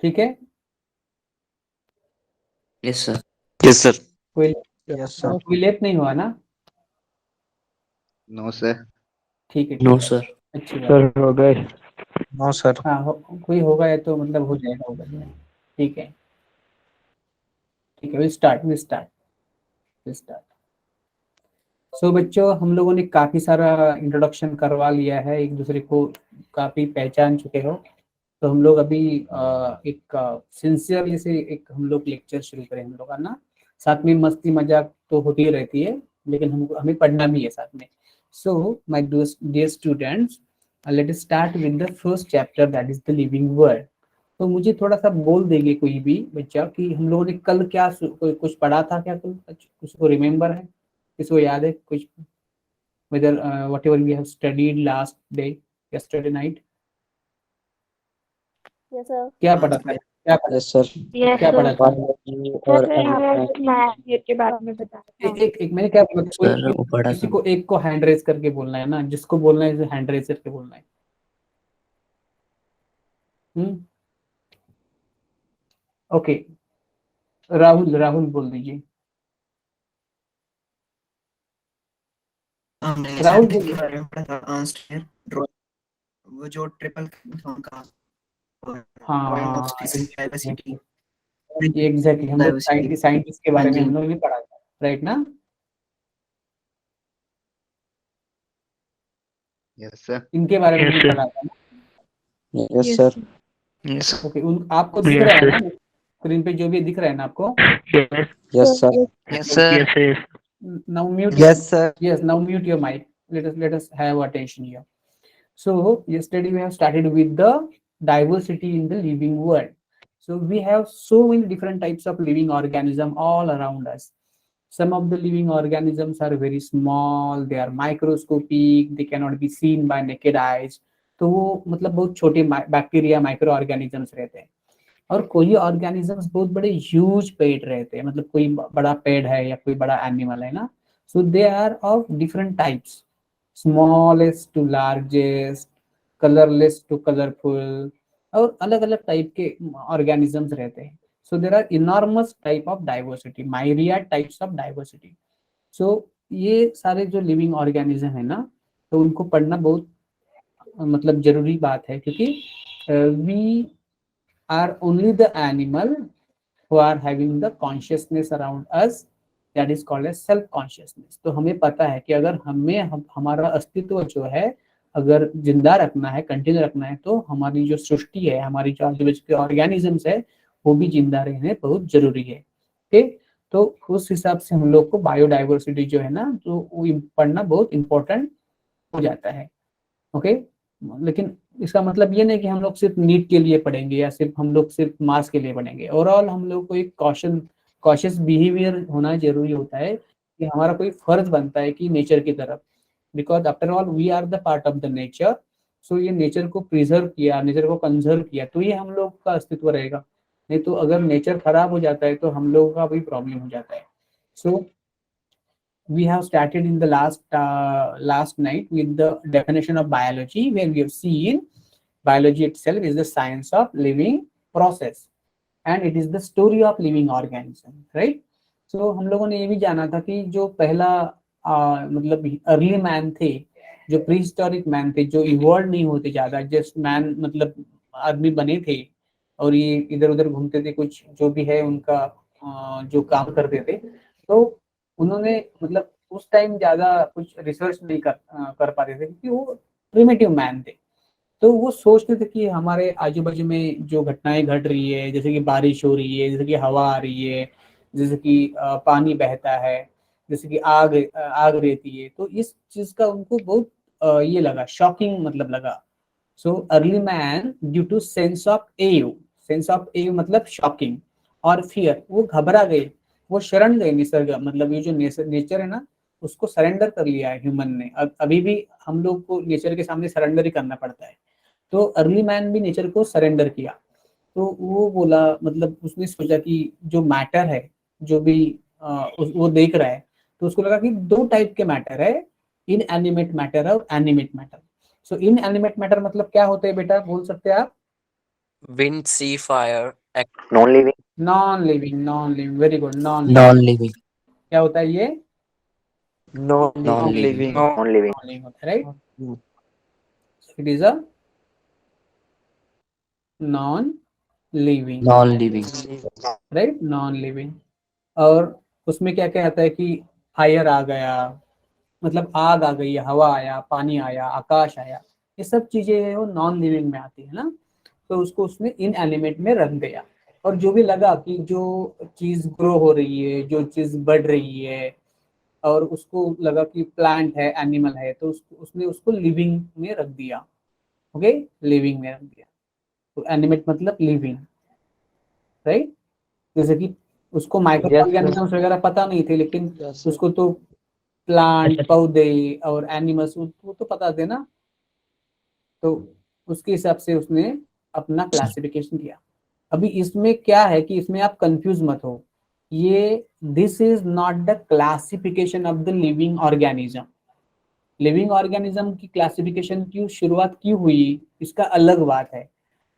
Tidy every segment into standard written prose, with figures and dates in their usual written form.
ठीक है। Yes sir. Yes sir. कोई यस सर। कोई लेट नहीं हुआ ना? No sir. ठीक है नो ठीक है, सर। अच्छी बात। सर हो गए। No sir. हाँ कोई होगा या तो मतलब हो जाएगा, होगा। ठीक है ठीक है, we start we start we start. So बच्चों, हम लोगों ने काफी सारा इंट्रोडक्शन करवा लिया है, एक दूसरे को काफी पहचान चुके हो। तो हम लोग अभी एक सिंसियरली से एक हम लोग लेक्चर शुरू करें हम लोग का ना। साथ में मस्ती मजाक तो होती ही रहती है, लेकिन हमको हमें पढ़ना भी है साथ में। So my dear students, let us start with the first chapter, that is the living world. तो मुझे थोड़ा सा बोल देंगे कोई भी बच्चा कि हम लोगों ने कल क्या कुछ पढ़ा था क्या? कुछ को रिमेम्बर है? किसको याद है कुछ? whether whatever we have studied last day, yesterday night, yes sir. क्या पढ़ा था? क्या पढ़ा? Yes sir. यस क्या पढ़ा सर। था? बायोलॉजी और सर हमें मैथ के बारे में बताया था। एक मैंने क्या बोला, कोई सर वो पढ़ा किसी था। को एक को हैंड रेज करके बोलना है ना, जिसको बोलना है हैंड रेज करके बोलना है। ओके, राहुल राहुल बोल दीजिए। हमने राहुल सैंडविच के बोलिए। बारे में पढ़ा था, आंसर वो जो ट्रिपल का पॉइंट ऑफ हाँ डाइवर्सिटी। एग्जैक्टली, हम लोग डाइवर्सिटी। साइंटिस्ट के हाँ बारे में जी। हम लोग ने पढ़ा था, राइट ना? Yes sir. इनके बारे में हमने पढ़ा था ना। Yes sir. यस। ओके, उन आपको दिख रहा है ना स्क्रीन पे, जो भी दिख रहा है ना आपको? Yes sir. Yes sir. Now mute. Yes sir. Yes, now mute your mic. Let us have attention here. So yesterday we have started with the diversity in the living world. So we have so many different types of living organism all around us. Some of the living organisms are very small, they are microscopic, they cannot be seen by naked eyes. तो वो मतलब बहुत छोटे bacteria micro organisms रहते हैं। और कोई organisms बहुत बड़े ह्यूज पेट रहते हैं, मतलब कोई बड़ा पेड़ है या कोई बड़ा एनिमल है ना। So they are of different types, smallest to largest, colourless to colourful, और अलग अलग टाइप के ऑर्गेनिजम्स रहते हैं। So there are enormous type of diversity, myriad types of diversity. So ये सारे जो लिविंग ऑर्गेनिज्म है ना, तो उनको पढ़ना बहुत मतलब जरूरी बात है, क्योंकि we are only the animal who are having the consciousness around us, that is called as self consciousness। तो हमें पता है कि अगर हमारा अस्तित्व जो है अगर जिंदा रखना है, कंटिन्यू रखना है, तो हमारी जो सृष्टि है, हमारी जो आजू-बाजू के ऑर्गेनिजम्स है, वो भी जिंदा रहने बहुत जरूरी है। ठीक, तो उस हिसाब से हम लोग को बायोडाइवर्सिटी जो है ना, तो वो पढ़ना बहुत इंपॉर्टेंट हो जाता है। ओके, लेकिन इसका मतलब ये नहीं कि हम लोग सिर्फ नीट के लिए पढ़ेंगे या सिर्फ हम लोग सिर्फ मास के लिए पढ़ेंगे। ओवरऑल हम लोग को एक कॉशियस बिहेवियर होना जरूरी होता है, कि हमारा कोई फर्ज बनता है कि नेचर की तरफ, because after all we are the part of the nature. So ये नेचर को प्रिजर्व किया, नेचर को कंजर्व किया, तो ये हम लोग का अस्तित्व रहेगा। नहीं तो अगर नेचर खराब हो जाता है तो हम लोगों का भी प्रॉब्लम हो जाता है। सो we have started in the last night with the definition of biology, where we have seen biology itself is the science of living process and it is the story of living organism, right? So हम लोगों ने ये भी जाना था कि जो पहला मतलब अर्ली मैन थे, जो प्री हिस्टोरिक मैन थे, जो इवॉल्व नहीं होते ज्यादा, जस्ट मैन मतलब आदमी बने थे और ये इधर उधर घूमते थे, कुछ जो भी है उनका जो काम करते थे, तो उन्होंने मतलब उस टाइम ज्यादा कुछ रिसर्च नहीं कर पाते थे, क्योंकि वो प्रिमिटिव मैन थे। तो वो सोचते थे कि हमारे आजू बाजू में जो घटनाएं घट रही है, जैसे कि बारिश हो रही है, जैसे कि हवा आ रही है, जैसे कि पानी बहता है, जैसे कि आग आग रहती है, तो इस चीज का उनको बहुत ये लगा, शॉकिंग मतलब लगा। So early man due to sense of awe मतलब शॉकिंग और फियर, वो घबरा गए, वो शरण गए निसर्ग, मतलब ये जो नेचर है ना, उसको सरेंडर कर लिया है ह्यूमन ने। अभी भी हम लोग को नेचर के सामने सरेंडर ही करना पड़ता है। तो अर्ली मैन भी नेचर को सरेंडर किया। तो वो बोला, मतलब उसने सोचा कि जो मैटर है, जो भी वो देख रहा है, तो उसको लगा कि दो टाइप के मैटर है, इन एनिमेट मैटर और एनिमेट मैटर। सो इन एनिमेट मैटर मतलब क्या होते हैं बेटा, बोल सकते हैं आप? Wind, sea, fire, Non-living. Non living, very good, non living. Non-living. क्या होता है ये? Non-living. Non-living. नॉन लिविंग होता है, right? It is a non living, Non-living. Right, non living. और उसमें क्या क्या आता है कि फायर आ गया, मतलब आग आ गई, हवा आया, पानी आया, आकाश आया, ये सब चीजें वो नॉन लिविंग में आती है ना। तो उसको उसने इन एलिमेंट में रख दिया। और जो भी लगा कि जो चीज ग्रो हो रही है, जो चीज बढ़ रही है, और उसको लगा कि प्लांट है, एनिमल है, तो उसने उसको लिविंग में रख दिया। ओके, लिविंग में रख दिया। तो एनिमेट मतलब लिविंग, राइट? जैसे कि उसको माइक्रो Yes, sir. ऑर्गेनिजम्स वगैरह पता नहीं थे, लेकिन Yes, sir. उसको तो प्लांट, पौधे और एनिमल्स वो तो पता थे ना। तो उसके हिसाब से उसने अपना क्लासिफिकेशन किया। अभी इसमें क्या है कि इसमें आप कंफ्यूज मत हो, ये this is not the classification of the living organism. Living organism की क्लासिफिकेशन की शुरुआत क्यों हुई, इसका अलग बात है।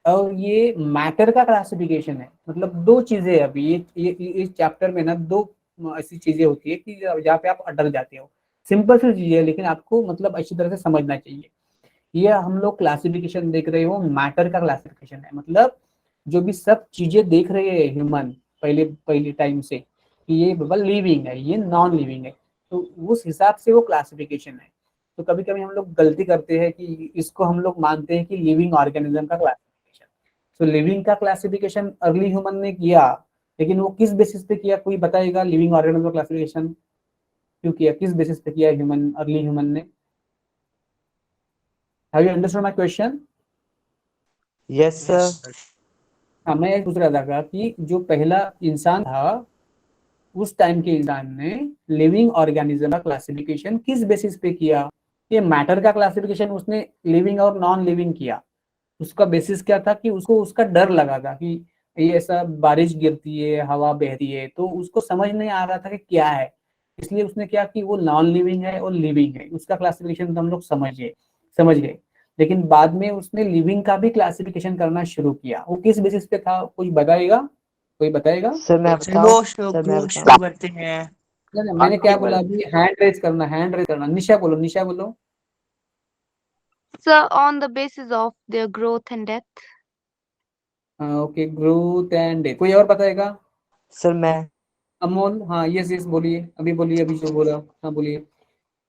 और ये मैटर का क्लासिफिकेशन है। मतलब दो चीजें हैं अभी ये इस चैप्टर में ना, दो ऐसी चीजें होती है कि जहाँ पे आप अटक जाते हो। सिंपल सी चीज है, लेकिन आपको मतलब अच्छी तरह से समझना चाहिए। ये हम लोग क्लासिफिकेशन देख रहे हो, मैटर का क्लासिफिकेशन है। मतलब जो भी सब चीजें देख रहे हैं ह्यूमन पहले पहले टाइम से, कि ये बाबा लिविंग है, ये नॉन लिविंग है, तो उस हिसाब से वो क्लासिफिकेशन है। तो कभी कभी हम लोग गलती करते हैं कि इसको हम लोग मानते हैं कि लिविंग ऑर्गेनिज्म का क्लासिफिकेशन। तो लिविंग का क्लासिफिकेशन अर्ली ह्यूमन ने किया, लेकिन वो किस बेसिस पे किया, कोई बताएगा? लिविंग ऑर्गेनिज्म का क्लासिफिकेशन क्यों किया, किस बेसिस पे किया ह्यूमन, अर्ली ह्यूमन ने? Have you understood my question? Yes, sir. हाँ, मैं ये पूछ रहा था कि जो पहला इंसान था, उस टाइम के इंसान ने लिविंग ऑर्गेनिज्म का क्लासिफिकेशन किस बेसिस पे किया? ये मैटर का क्लासिफिकेशन उसने लिविंग और नॉन लिविंग किया। उसका बेसिस क्या था कि उसको उसका डर लगा था कि ये ऐसा बारिश गिरती है, हवा बहती है, तो उसको समझ नहीं आ रहा था कि क्या है। इसलिए उसने क्या कि वो नॉन लिविंग है और लिविंग है, उसका क्लासिफिकेशन तो हम लोग समझ गए। लेकिन बाद में उसने लिविंग का भी क्लासिफिकेशन करना शुरू किया। वो किस बेसिस पे था, कोई बताएगा? कोई बताएगा? सर मैं बताऊं? सर मैं बताऊं? करते हैं। नहीं नहीं, मैंने क्या बोला अभी? हैंड रेज करना। निशा बोलो, निशा बोलो। Sir, on the basis of their growth and death. Okay, growth and death. कोई और बताएगा? सर मैं अमोल, हाँ, यस यस, बोलिए, अभी बोलिए, अभी जो बोला, हाँ बोलिए।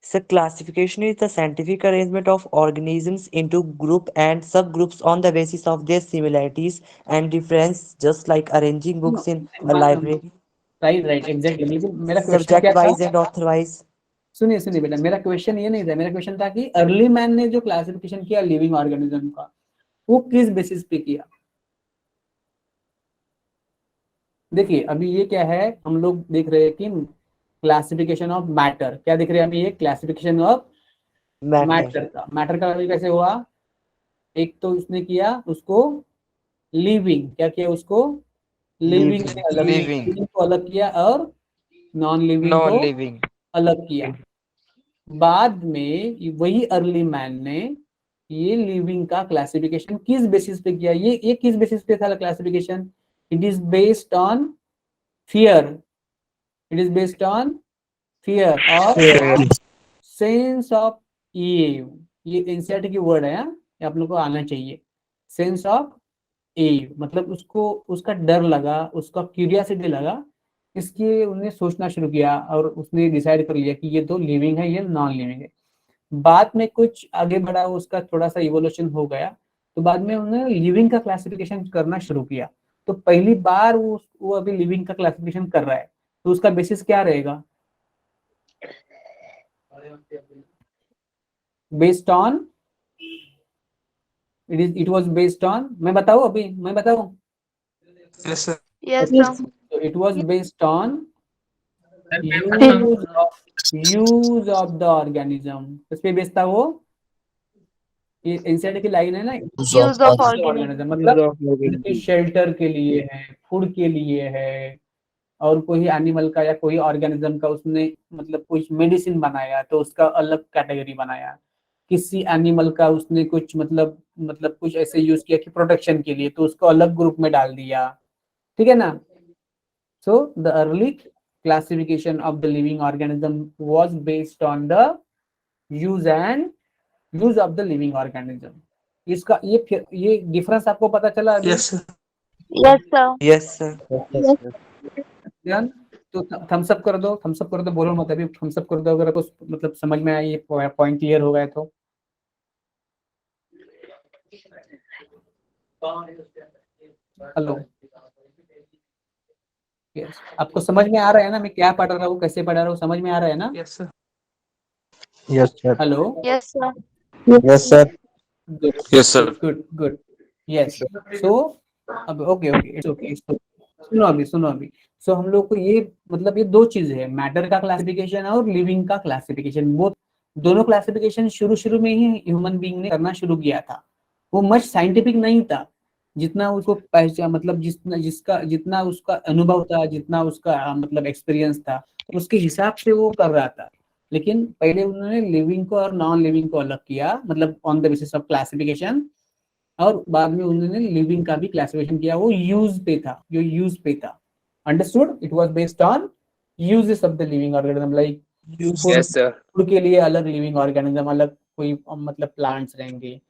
Sir, classification is the scientific arrangement of organisms into group and subgroups on the basis of their similarities and difference, just like arranging books in a library, right right, exactly. लेकिन मेरा क्वेश्चन क्या subject था? wise and author wise. सुनिए सुनिए बेटा, मेरा question ये नहीं था। मेरा क्वेश्चन था कि अर्ली मैन ने जो क्लासिफिकेशन किया लिविंग ऑर्गेनिज्म का, वो किस बेसिस पे किया? देखिए अभी ये क्या है, हम लोग देख रहे हैं कि क्लासिफिकेशन ऑफ मैटर। क्या देख रहे हैं अभी? ये क्लासिफिकेशन ऑफ Matter. मैटर का अभी कैसे हुआ? एक तो उसने किया उसको लिविंग, क्या किया उसको? लिविंग से अलग, लिविंग को अलग किया, और नॉन लिविंग को अलग किया। बाद में वही अर्ली मैन ने ये लिविंग का क्लासिफिकेशन किस बेसिस पे किया? ये किस बेसिस पे था classification? It is based on fear. It is based on fear और सेंस ऑफ ईव। ये एनसीईआरटी की वर्ड है, हाँ? ये आप लोग को आना चाहिए। सेंस ऑफ ईव मतलब उसको उसका डर लगा, उसका क्यूरियोसिटी लगा, इसके उन्हें सोचना शुरू किया, और उसने डिसाइड कर लिया कि ये तो लिविंग है, ये नॉन लिविंग है। बाद में कुछ आगे बढ़ा, उसका थोड़ा सा इवोल्यूशन हो गया, तो बाद में उन्होंने लिविंग का क्लासिफिकेशन करना शुरू किया। तो पहली बार वो अभी लिविंग का क्लासिफिकेशन कर रहा है, तो उसका बेसिस क्या रहेगा? Based on, it was based on, मैं बताऊं अभी, मैं बताऊं? Yes, sir. Yes, Yes. sir. So it was based on use of the organism। किस पे बेस्ड था वो? ये एनसीईआरटी की लाइन है ना, Use of organism. organism मतलब उनके शेल्टर के लिए है, फूड के लिए है, और कोई एनिमल का या कोई ऑर्गेनिज्म का उसने मतलब कुछ मेडिसिन बनाया, तो उसका अलग कैटेगरी बनाया। किसी एनिमल का उसने कुछ मतलब कुछ ऐसे यूज किया कि प्रोटेक्शन के लिए, तो उसको अलग ग्रुप में डाल दिया, ठीक है ना। So the early classification of the living organism was based on the use of the living organism. इसका ये डिफरेंस आपको पता चला अभी? Yes, sir. Yes, sir. Yes, sir. Yes, sir. ध्यान, तो थम्स अप कर दो, थम्स अप कर दो, बोलो मत अभी, थम्स अप कर दो अगर आपको मतलब समझ में आई, ये पॉइंट क्लियर हो गया तो। हेलो, यस, आपको समझ में आ रहा है ना मैं क्या पढ़ा रहा हूँ, कैसे पढ़ा रहा हूँ, समझ में आ रहा है ना? Yes, sir. Yes, sir. Hello, Yes, sir. Yes, sir. Good Yes, sir. Good good, yes. So अब ओके ओके, इट्स ओके, सुनो अभी। सो हम लोग को ये मतलब ये दो चीज है, मैटर का क्लासिफिकेशन और लिविंग का क्लासिफिकेशन। वो दोनों क्लासिफिकेशन शुरू में ही ह्यूमन बीइंग ने करना शुरू किया था। वो मच साइंटिफिक नहीं था, जितना उसको पहचान मतलब जितना उसका अनुभव था, जितना उसका मतलब एक्सपीरियंस था, उसके हिसाब से वो कर रहा था। लेकिन पहले उन्होंने लिविंग को और नॉन लिविंग को अलग किया, मतलब on the basis of classification, और बाद में उन्होंने लिविंग का भी क्लासिफिकेशन किया, वो यूज पे था। Understood? It was based on uses of the living organism, like Yes, sir. Food के लिए अलग लिविंग ऑर्गेनिज्म, अलग कोई मतलब प्लांट्स रहेंगे,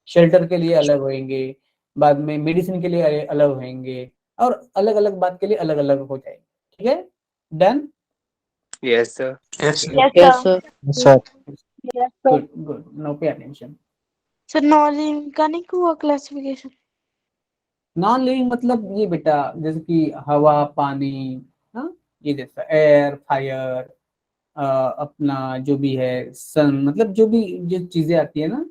शेल्टर के लिए अलग होंगे, बाद में मेडिसिन के लिए अलग होंगे, और अलग अलग बात के लिए अलग अलग हो जाएंगे, ठीक है। Done? Yes, sir. Yes, sir. Yes, Yes, sir. sir. Yes, sir. Yes, sir. Good, now pay attention. So, non-living का नहीं हुआ classification? नॉन लिविंग मतलब ये बेटा, जैसे कि हवा, पानी, हाँ, ये जैसा एयर, फायर, अपना जो भी है सन, मतलब जो भी जो चीजें आती है ना,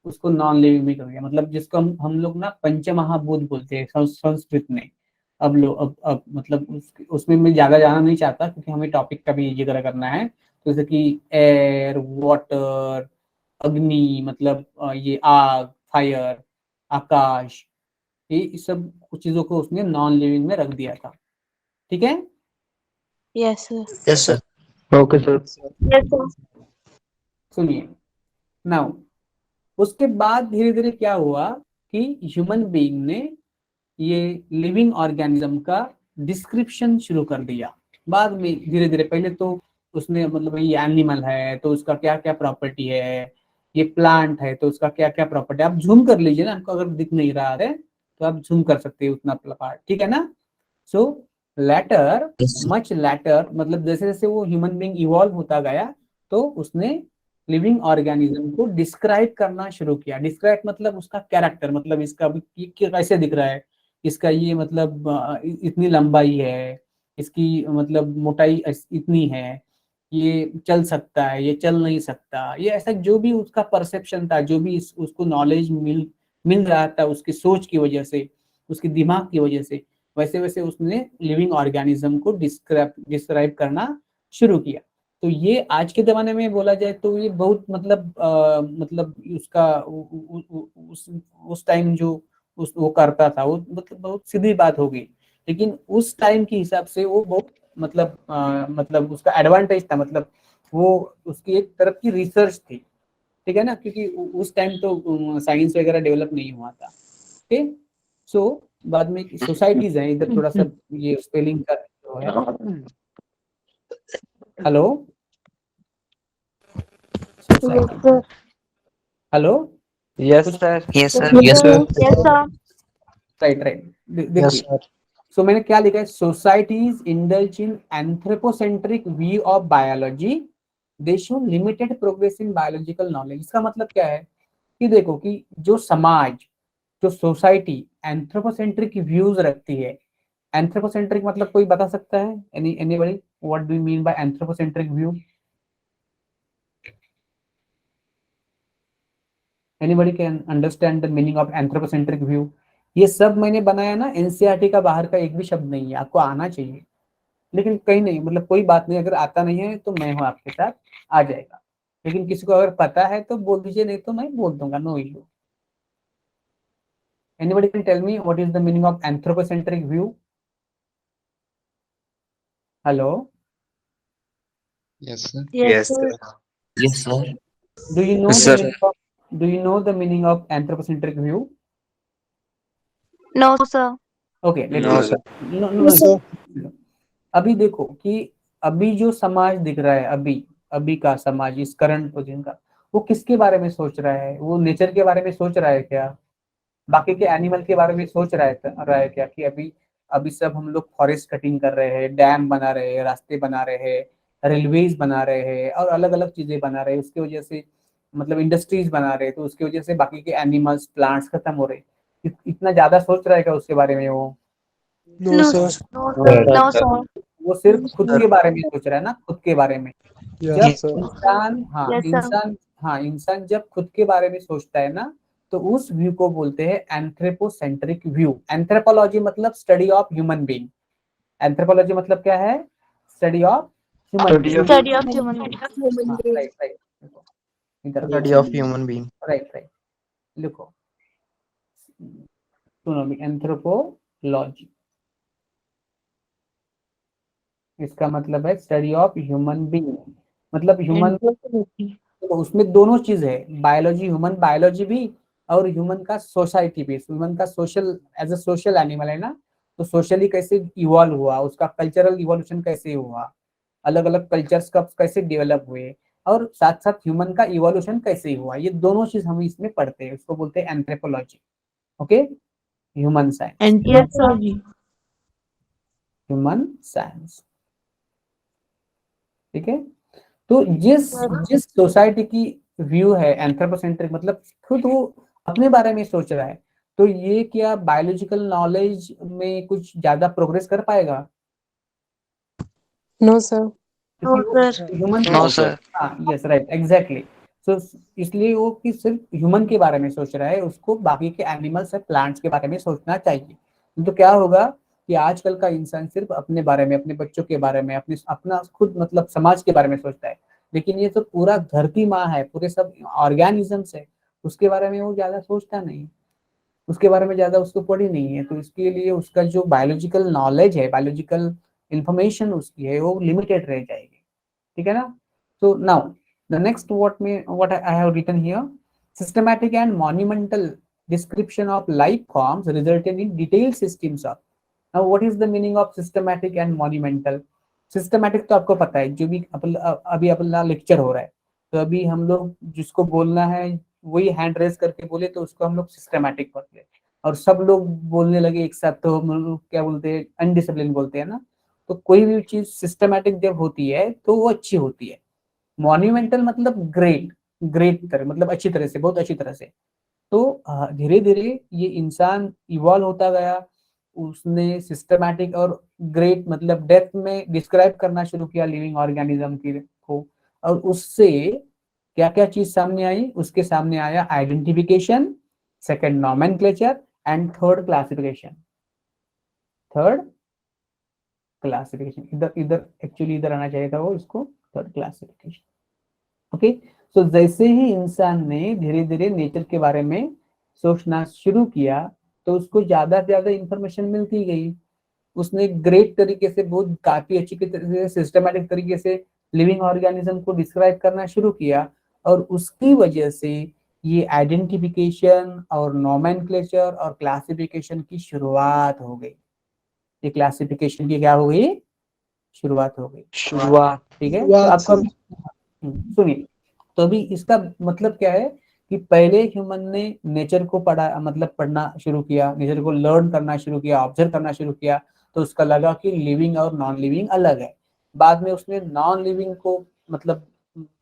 उसको नॉन लिविंग में कर दिया। मतलब जिसको हम लोग ना पंचमहाभूत बोलते हैं संस्कृत में। अब लोग अब मतलब उसमें मैं ज्यादा जाना नहीं चाहता, क्योंकि हमें टॉपिक का भी जिक्र करना है। तो जैसे कि एयर, वाटर, अग्नि, मतलब ये आग, फायर, आकाश, ये इस सब कुछ चीजों को उसने नॉन लिविंग में रख दिया था, ठीक है। Yes, sir. Yes, sir. Okay, sir. Yes, sir. सुनिए नाउ, उसके बाद धीरे धीरे क्या हुआ कि ह्यूमन बीइंग ने ये लिविंग ऑर्गेनिज्म का डिस्क्रिप्शन शुरू कर दिया। बाद में धीरे धीरे, पहले तो उसने मतलब ये एनिमल है तो उसका क्या क्या प्रॉपर्टी है, ये प्लांट है तो उसका क्या क्या प्रॉपर्टी, आप जूम कर लीजिए ना, आपको अगर दिख नहीं रहा है तो आप जूम कर सकते हैं उतना पार्ट, ठीक है ना। सो लेटर, मच लेटर, मतलब जैसे जैसे वो ह्यूमन बीइंग इवॉल्व होता गया, तो उसने लिविंग ऑर्गेनिज्म को डिस्क्राइब करना शुरू किया। डिस्क्राइब मतलब उसका कैरेक्टर, मतलब इसका ये कैसे दिख रहा है, इसका ये मतलब इतनी लंबाई है, इसकी मतलब मोटाई इतनी है, ये चल सकता है, ये चल नहीं सकता, ये ऐसा जो भी उसका परसेप्शन था, जो भी उसको नॉलेज मिल रहा था उसकी सोच की वजह से, उसके दिमाग की वजह से, वैसे वैसे उसने लिविंग ऑर्गेनिज्म को डिस्क्राइब करना शुरू किया। तो ये आज के जमाने में बोला जाए तो ये बहुत मतलब उसका उस टाइम जो वो करता था, वो मतलब बहुत सीधी बात हो गई। लेकिन उस टाइम के हिसाब से वो बहुत मतलब उसका एडवांटेज था, मतलब वो उसकी एक तरफ की रिसर्च थी, ठीक है ना, क्योंकि उस टाइम तो साइंस वगैरह डेवलप नहीं हुआ था, ठीक। सो बाद में सोसाइटीज हैं, इधर थोड़ा सा ये स्पेलिंग का जो है। Hello, Yes, sir. Hello, Yes, कुछ sir. Yes, sir. Yes, sir. Yes, sir. Right right, Yes, देखिए। sir. सो मैंने क्या लिखा है, societies indulge in anthropocentric view of biology, they show limited progress in biological knowledge. इसका मतलब क्या है कि देखो कि जो समाज, जो सोसाइटी एंथ्रोपोसेंट्रिक व्यूज रखती है। एंथ्रोपोसेंट्रिक मतलब कोई बता सकता है? Anybody, what do you mean by anthropocentric view? Anybody can understand the meaning of anthropocentric view? ये सब मैंने बनाया ना, एनसीईआरटी का बाहर का एक भी शब्द नहीं है, आपको आना चाहिए। लेकिन कहीं नहीं, मतलब कोई बात नहीं, अगर आता नहीं है तो मैं हूँ आपके साथ, आ जाएगा। लेकिन किसी को अगर पता है तो बोल दीजिए, नहीं तो मैं बोल दूंगा, no issue. Anybody can tell me what is the meaning of anthropocentric view? Hello, Yes, sir. Yes, Yes, sir. sir. Yes, sir. Do you know Yes, the sir. meaning of Do you know the meaning of anthropocentric view? No, sir. Okay, let No, me sir. no no Yes, sir. no. अभी देखो कि अभी जो समाज दिख रहा है, अभी अभी का समाज इस करंट पोजीशन का, वो किसके बारे में सोच रहा है? वो नेचर के बारे में सोच रहा है क्या? बाकी के एनिमल के बारे में सोच रहा है क्या कि अभी अभी सब हम लोग फॉरेस्ट कटिंग कर रहे हैं, डैम बना रहे हैं, रास्ते बना रहे हैं, रेलवेज बना रहे हैं और अलग अलग चीजें बना रहे हैं, उसकी वजह से मतलब इंडस्ट्रीज बना रहे हैं, तो उसकी वजह से बाकी के एनिमल्स प्लांट्स खत्म हो रहे हैं। इतना ज्यादा सोच रहा है क्या उसके बारे में वो? No, No, sir. sir. No, No, sir. sir. No, sir. sir. वो सिर्फ खुद Sir. के बारे में सोच रहा है ना, खुद के बारे में। Yes, जब sir. इंसान हाँ Yes, sir. इंसान हाँ इंसान जब खुद के बारे में सोचता है ना, तो उस व्यू को बोलते हैं एंथ्रोपोसेंट्रिक व्यू। एंथ्रोपोलॉजी मतलब study of human being. Anthropology मतलब क्या है? Study of human Study being. of Study of human being. हाँ, राइट राइट, देखो इधर study of human being. Right right, लिखो, सुनो भी, एंथ्रोपोलॉजी इसका मतलब है स्टडी ऑफ ह्यूमन बीइंग। मतलब ह्यूमन, तो उसमें दोनों चीज है, बायोलॉजी, ह्यूमन बायोलॉजी भी और ह्यूमन का सोसाइटी भी। ह्यूमन का social, as a social animal है ना, तो सोशली कैसे इवॉल्व हुआ, उसका कल्चरल इवोल्यूशन कैसे हुआ, अलग अलग कल्चर्स कब कैसे डेवलप हुए, और साथ साथ ह्यूमन का इवोल्यूशन कैसे हुआ, ये दोनों चीज हम इसमें पढ़ते हैं, उसको बोलते हैं anthropology. Okay, human science, Yes, sir. Human science, ठीक है। तो जिस जिस सोसाइटी की व्यू है एंथ्रोपोसेंट्रिक, मतलब खुद वो अपने बारे में सोच रहा है, तो ये क्या बायोलॉजिकल नॉलेज में कुछ ज्यादा प्रोग्रेस कर पाएगा? No, sir. No, sir. Human, No, sir. हाँ यस राइट एग्जैक्टली। सो इसलिए वो कि सिर्फ ह्यूमन के बारे में सोच रहा है, उसको बाकी के एनिमल्स और प्लांट्स के बारे में सोचना चाहिए। तो क्या होगा कि आजकल का इंसान सिर्फ अपने बारे में, अपने बच्चों के बारे में, अपने अपना खुद मतलब समाज के बारे में सोचता है, लेकिन ये तो पूरा धरती माँ है, पूरे सब ऑर्गेनिजम्स है, उसके बारे में वो ज्यादा सोचता नहीं, उसके बारे में ज्यादा उसको पढ़ी नहीं है। तो इसके लिए उसका जो बायोलॉजिकल नॉलेज है, बायोलॉजिकल इंफॉर्मेशन उसकी है, वो लिमिटेड रह जाएगी, ठीक है ना। So now the next what I have written here, systematic and monumental description of life forms resulted in detailed systems of. Now what is the meaning of systematic and monumental? Systematic तो आपको पता है, जो भी अभी अपना lecture हो रहा है, तो अभी हम लोग जिसको बोलना है वही हैंड रेज करके बोले तो उसको हम लोग सिस्टमैटिक बोलते हैं, और सब लोग बोलने लगे एक साथ तो हम लोग क्या बोलते हैं, अनडिसिप्लिन बोलते हैं ना। तो कोई भी चीज सिस्टमैटिक जब होती है तो वो अच्छी होती है। मॉन्यूमेंटल मतलब ग्रेट, ग्रेट तरह, मतलब अच्छी तरह से, बहुत अच्छी तरह से। तो धीरे धीरे ये इंसान इवॉल्व होता गया, उसने सिस्टमैटिक और ग्रेट मतलब डेप्थ में डिस्क्राइब करना शुरू किया लिविंग ऑर्गेनिज्म की को, और उससे क्या क्या चीज सामने आई? उसके सामने आया identification, second nomenclature, and third classification. Third classification, इधर इधर एक्चुअली इधर आना चाहिए था वो, इसको थर्ड क्लासिफिकेशन। ओके, सो जैसे ही इंसान ने धीरे धीरे नेचर के बारे में सोचना शुरू किया, तो उसको ज्यादा से ज्यादा इंफॉर्मेशन मिलती गई। उसने ग्रेट तरीके से, बहुत काफी अच्छी तरीके से, सिस्टमैटिक तरीके से लिविंग ऑर्गेनिज्म को डिस्क्राइब करना शुरू किया, और उसकी वजह से ये आइडेंटिफिकेशन और नोमेनक्लेचर और क्लासिफिकेशन की शुरुआत हो गई। ये क्लासिफिकेशन की क्या हो गई? शुरुआत हो गई, शुरुआत। ठीक है। तो आपका सुनिए, तो अभी इसका मतलब क्या है कि पहले ह्यूमन ने नेचर को पढ़ा, मतलब पढ़ना शुरू किया, नेचर को लर्न करना शुरू किया, ऑब्जर्व करना शुरू किया, तो उसका लगा कि लिविंग और नॉन लिविंग अलग है। बाद में उसने नॉन लिविंग को मतलब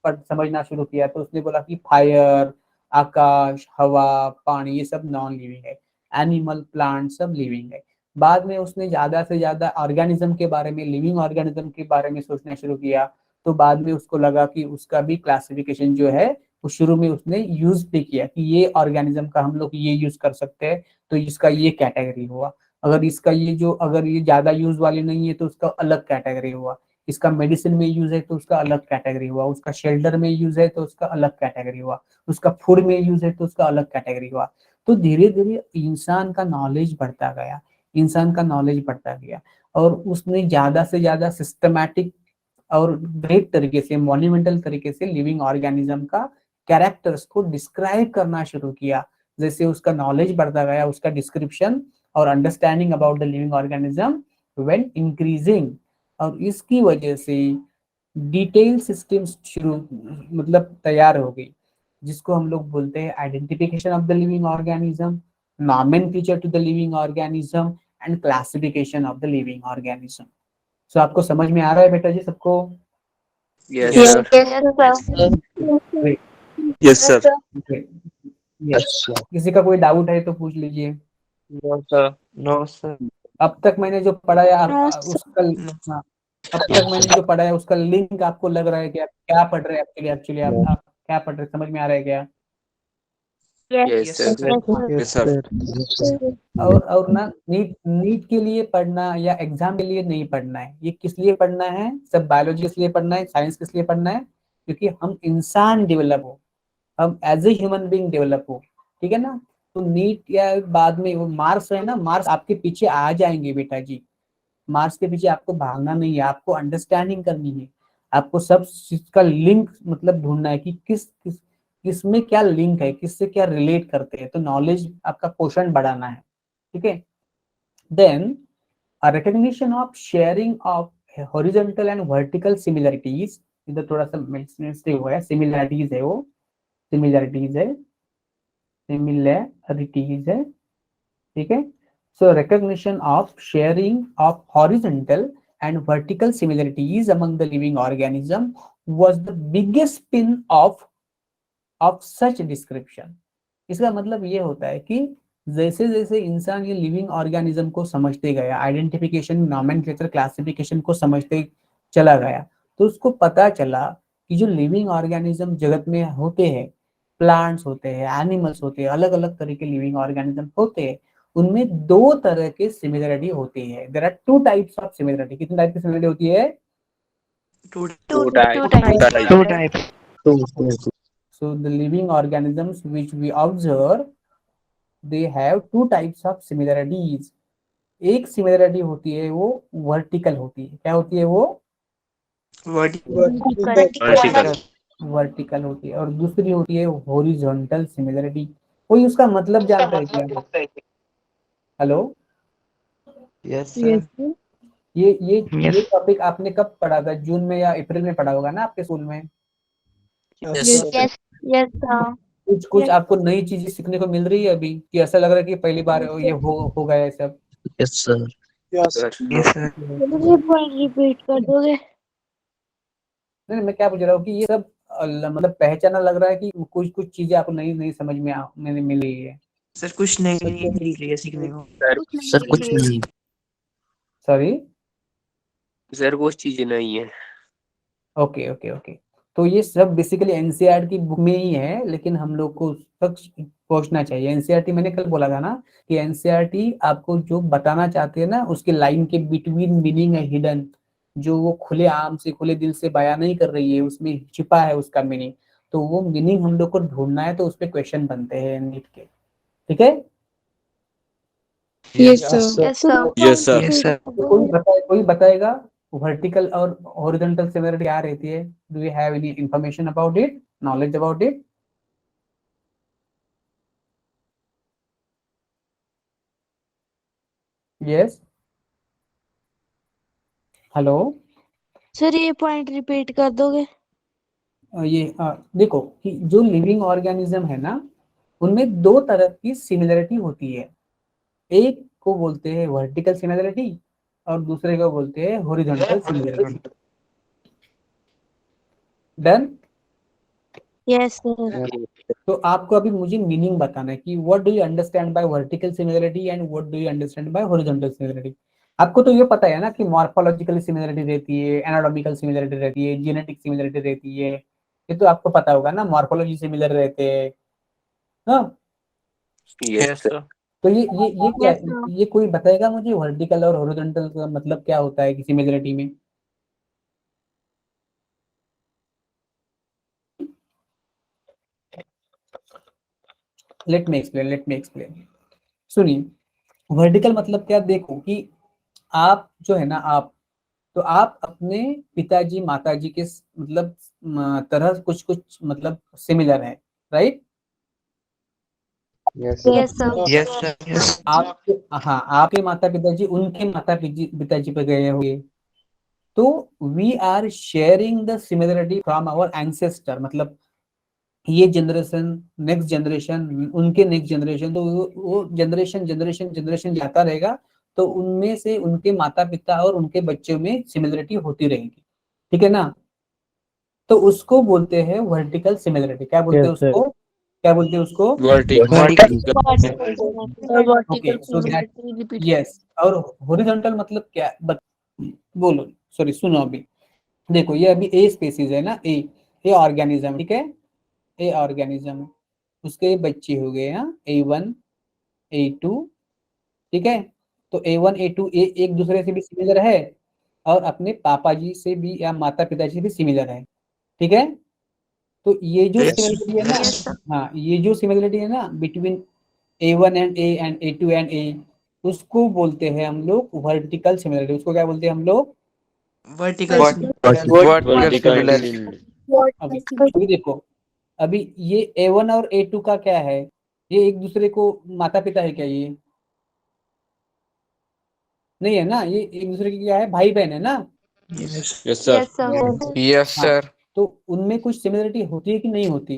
समझना शुरू किया, तो उसने बोला कि फायर, आकाश, हवा, पानी, ये सब नॉन लिविंग है, एनिमल, प्लांट सब लिविंग है। बाद में उसने ज्यादा से ज्यादा ऑर्गेनिज्म के बारे में, लिविंग ऑर्गेनिज्म के बारे में सोचना शुरू किया, तो बाद में उसको लगा कि उसका भी क्लासिफिकेशन जो है वो शुरू में उसने यूज भी किया कि ये ऑर्गेनिज्म का हम लोग ये यूज कर सकते हैं, तो इसका ये कैटेगरी हुआ। अगर इसका ये जो, अगर ये ज्यादा यूज वाली नहीं है तो उसका अलग कैटेगरी हुआ। इसका मेडिसिन में यूज है तो उसका अलग कैटेगरी हुआ। उसका शेल्टर में यूज है तो उसका अलग कैटेगरी हुआ। उसका फूड में यूज है तो उसका अलग कैटेगरी हुआ। तो धीरे धीरे इंसान का नॉलेज बढ़ता गया, इंसान का नॉलेज बढ़ता गया, और उसने ज्यादा से ज्यादा सिस्टमैटिक और ग्रेट तरीके से, मॉन्यूमेंटल तरीके से लिविंग ऑर्गेनिज्म का कैरेक्टर्स को डिस्क्राइब करना शुरू किया। जैसे उसका नॉलेज बढ़ता गया, उसका डिस्क्रिप्शन और understanding about the living organism when increasing, और इसकी वजह से डिटेल सिस्टम्स शुरू मतलब तैयार हो गई, जिसको हम लोग बोलते हैं identification of the living organism, nomenclature to the living organism and classification of the living organism. So आपको समझ में आ रहा है बेटा जी सबको? Yes, Yes, sir. sir. Great, Yes, sir. great. Yes. किसी का कोई डाउट है तो पूछ लीजिए। No, sir. No, sir. अब तक मैंने जो पढ़ाया हाँ, sir. उसका, हाँ, अब तक मैंने जो पढ़ाया उसका लिंक आपको लग रहा है कि आप क्या पढ़ रहे हैं? एक्चुअली आप क्या पढ़ रहे हैं, समझ में आ रहा है क्या? Yes, sir. Yes, sir. Yes, sir. और ना नीट नीट के लिए पढ़ना या एग्जाम के लिए नहीं पढ़ना है। ये किस लिए पढ़ना है? सब बायोलॉजी किस लिए पढ़ना है, साइंस किस लिए पढ़ना है? क्योंकि हम इंसान डेवलप हो, हम as a human being develop हो, ठीक है ना? तो नीट या बाद में वो मार्क्स है ना, मार्क्स आपके पीछे आ जाएंगे बेटा जी। मार्क्स के पीछे आपको भागना नहीं है, आपको अंडरस्टैंडिंग करनी है, आपको सब चीज का लिंक मतलब ढूंढना है कि किसमें क्या लिंक है, किससे क्या रिलेट करते हैं। तो नॉलेज आपका क्वेश्चन बढ़ाना है, ठीक है? Then recognition of sharing of horizontal and vertical similarities, इधर थोड़ा सा मिस्टेक हुआ है, सिमिलरिटीज है वो, सिमिलरिटीज है, सिमिलरिटीज है, ठीक है? So recognition of sharing of horizontal and vertical similarities among the living organism was the biggest pin of such description. इसका मतलब ये होता है कि जैसे जैसे इंसान ये लिविंग ऑर्गेनिज्म को समझते गया, आइडेंटिफिकेशन, नॉमेनक्लेचर, क्लासिफिकेशन को समझते चला गया, तो उसको पता चला कि जो लिविंग ऑर्गेनिज्म जगत में होते हैं, प्लांट्स होते हैं, एनिमल्स होते हैं, अलग अलग तरह के लिविंग ऑर्गेनिज्म होते हैं, उनमें दो तरह के सिमिलरिटी होती है। There are two types of similarity. कितने टाइप की सिमिलरिटी होती है? Two Two types. types. Two types. So the living organisms which we observe, they have two types of similarities. एक सिमिलरिटी होती है वो वर्टिकल होती है। क्या होती है वो? Vertical. वर्टिकल होती है। और दूसरी होती है हॉरिजॉन्टल सिमिलरिटी। कोई उसका मतलब जानता है क्या? Hello, Yes, sir. ये टॉपिक आपने कब पढ़ा था? जून में या अप्रैल में पढ़ा होगा ना आपके स्कूल में? Yes, Yes, sir. yes, sir. कुछ आपको नई चीजें सीखने को मिल रही है अभी, कि ऐसा लग रहा है कि पहली बार ये हो गया है सब? Yes, sir. Sir. Yes, sir. ये पॉइंट रिपीट कर दोगे? नहीं, मैं क्या पूछ रहा हूँ कि ये सब मतलब पहचाना लग रहा है कि कुछ कुछ चीजें आपको नई नई समझ में मैंने मिली है? सर कुछ नहीं मिल रही है सीखने को। Sir, कुछ नहीं. सॉरी। सर कुछ चीजें नहीं है। Okay okay okay. तो ये सब बेसिकली एनसीईआरटी की बुक में ही है, लेकिन हम लोग को तक पहुंचना चाहिए। एनसीईआरटी मैंने कल बोला था ना कि एनसीईआरटी आपको जो बताना चाहते हैं ना, उसके लाइन के बिटवीन मीनिंग है हिडन, जो वो खुले आम से खुले दिल से बयां नहीं कर रही है, उसमें छिपा है उसका मीनिंग। तो वो मीनिंग हम लोग को ढूंढना है, तो उस पर क्वेश्चन बनते हैं नीट के, ठीक है? Yes, sir. Yes, sir. Yes, sir. Yes, sir. कोई बताएगा वर्टिकल और हॉरिजॉन्टल सिमिलरिटी क्या रहती है? Do you have any information about it, knowledge about it? Yes, hello. Sir ये पॉइंट रिपीट कर दोगे? देखो कि जो लिविंग ऑर्गेनिज्म है ना, उनमें दो तरह की सिमिलरिटी होती है। एक को बोलते हैं वर्टिकल सिमिलरिटी और दूसरे को बोलते हैं horizontal similarity. Done? Yes, sir. तो आपको अभी मुझे मीनिंग बताना है कि what do you understand by vertical similarity and what do you understand by horizontal similarity. आपको तो ये पता है ना कि मॉर्फोलॉजिकल सिमिलरिटी रहती है, एनाटॉमिकल सिमिलरिटी रहती है, जेनेटिक सिमिलरिटी रहती है। ये तो आपको पता होगा ना, मॉर्फोलॉजी सिमिलर रहते हैं ना? Yes, sir. तो ये क्या Yes, sir. ये कोई बताएगा मुझे वर्टिकल और हॉरिजॉन्टल का मतलब क्या होता है किसी सिमिलरिटी में? Let me explain. सुनिए, वर्टिकल मतलब क्या? देखो कि आप जो है ना, आप तो आप अपने पिताजी माताजी के मतलब तरह कुछ कुछ मतलब सिमिलर है, right? Yes, sir. Yes, sir. आपके, हाँ, आपके माता पिताजी उनके माता पिताजी पे गए होंगे, तो we are sharing the similarity from our ancestor, मतलब ये जनरेशन, नेक्स्ट जनरेशन, उनके नेक्स्ट जनरेशन, तो वो जनरेशन जनरेशन जनरेशन जाता रहेगा, तो उनमें से उनके माता पिता और उनके बच्चों में सिमिलरिटी होती रहेगी, ठीक है ना? तो उसको बोलते हैं वर्टिकल सिमिलरिटी। क्या बोलते हैं उसको? क्या बोलते हैं उसको? Vertical okay, so that, yes. और हॉरिजॉन्टल मतलब क्या? बोलो, सॉरी, सुनो अभी। देखो, ये अभी ए स्पीसीज है ना, ए ऑर्गेनिज्म, ठीक है? ए ऑर्गेनिज्म, उसके बच्चे हो गए, हाँ, A1 A2, ठीक है? तो A1 A2 एक दूसरे से भी सिमिलर है, और अपने पापा जी से भी या माता पिता से भी सिमिलर है, ठीक है? तो ये जो सिमिलरिटी है ना, Yes, sir. हाँ, ये जो सिमिलरिटी है ना between A1 and A and A2 and A, उसको बोलते हैं हम लोग वर्टिकल सिमिलरिटी। उसको क्या बोलते हैं हम लोग? Vertical. अभी देखो, अभी ये A1 और A2 का क्या है? ये एक दूसरे को माता पिता है क्या? ये नहीं है ना, ये एक दूसरे के क्या है? भाई बहन है ना? Yes Yes, sir. यस हाँ, सर तो उनमें कुछ सिमिलरिटी होती है कि नहीं होती?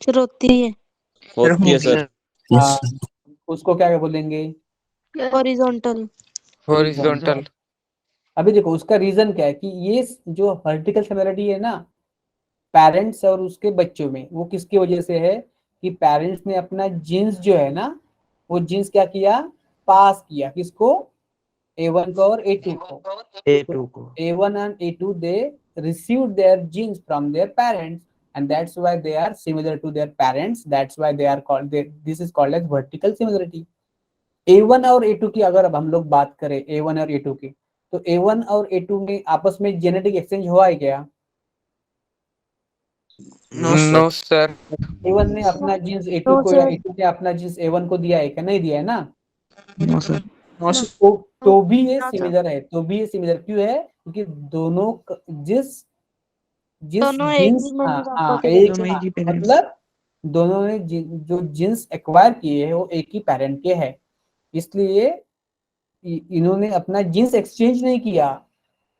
Sir, होती है. होती है सर Yes, हाँ, sir. उसको क्या बोलेंगे? Horizontal. हॉरिजॉन्टल अभी देखो, उसका रीजन क्या है कि ये जो वर्टिकल सिमिलरिटी है ना पेरेंट्स और उसके बच्चों में, वो किसकी वजह से है? कि पेरेंट्स ने अपना जीन्स जो है ना, वो जीन्स क्या किया? पास किया, किसको? A1 को और A2 को। A2 को. A1 and A2 they received their genes from their parents, and that's why they are similar to their parents. That's why they are called, this is called as vertical similarity. A1 और A2 की अगर अब हम लोग बात करें, A1 और A2 की, तो A1 और A2 में आपस में जेनेटिक एक्सचेंज हुआ है क्या? नो सर A1 ने अपना जीन्स A2 No, को, या sir. A2 ने अपना जीन्स A1 को दिया है क्या? नहीं दिया है ना? No, sir. तो भी ये No, sir. सिमिलर है, तो भी ये सिमिलर क्यों है? क्योंकि दोनों जिस जिस दोनों एक जीन्स, ही मम्मी हाँ पापा हाँ, के एक, दोनों एक हाँ, ही parents. मतलब दोनों ने जो जीन्स एक्वायर किए हैं वो एक ही पेरेंट के हैं, इसलिए इन्होंने अपना जीन्स एक्सचेंज नहीं किया,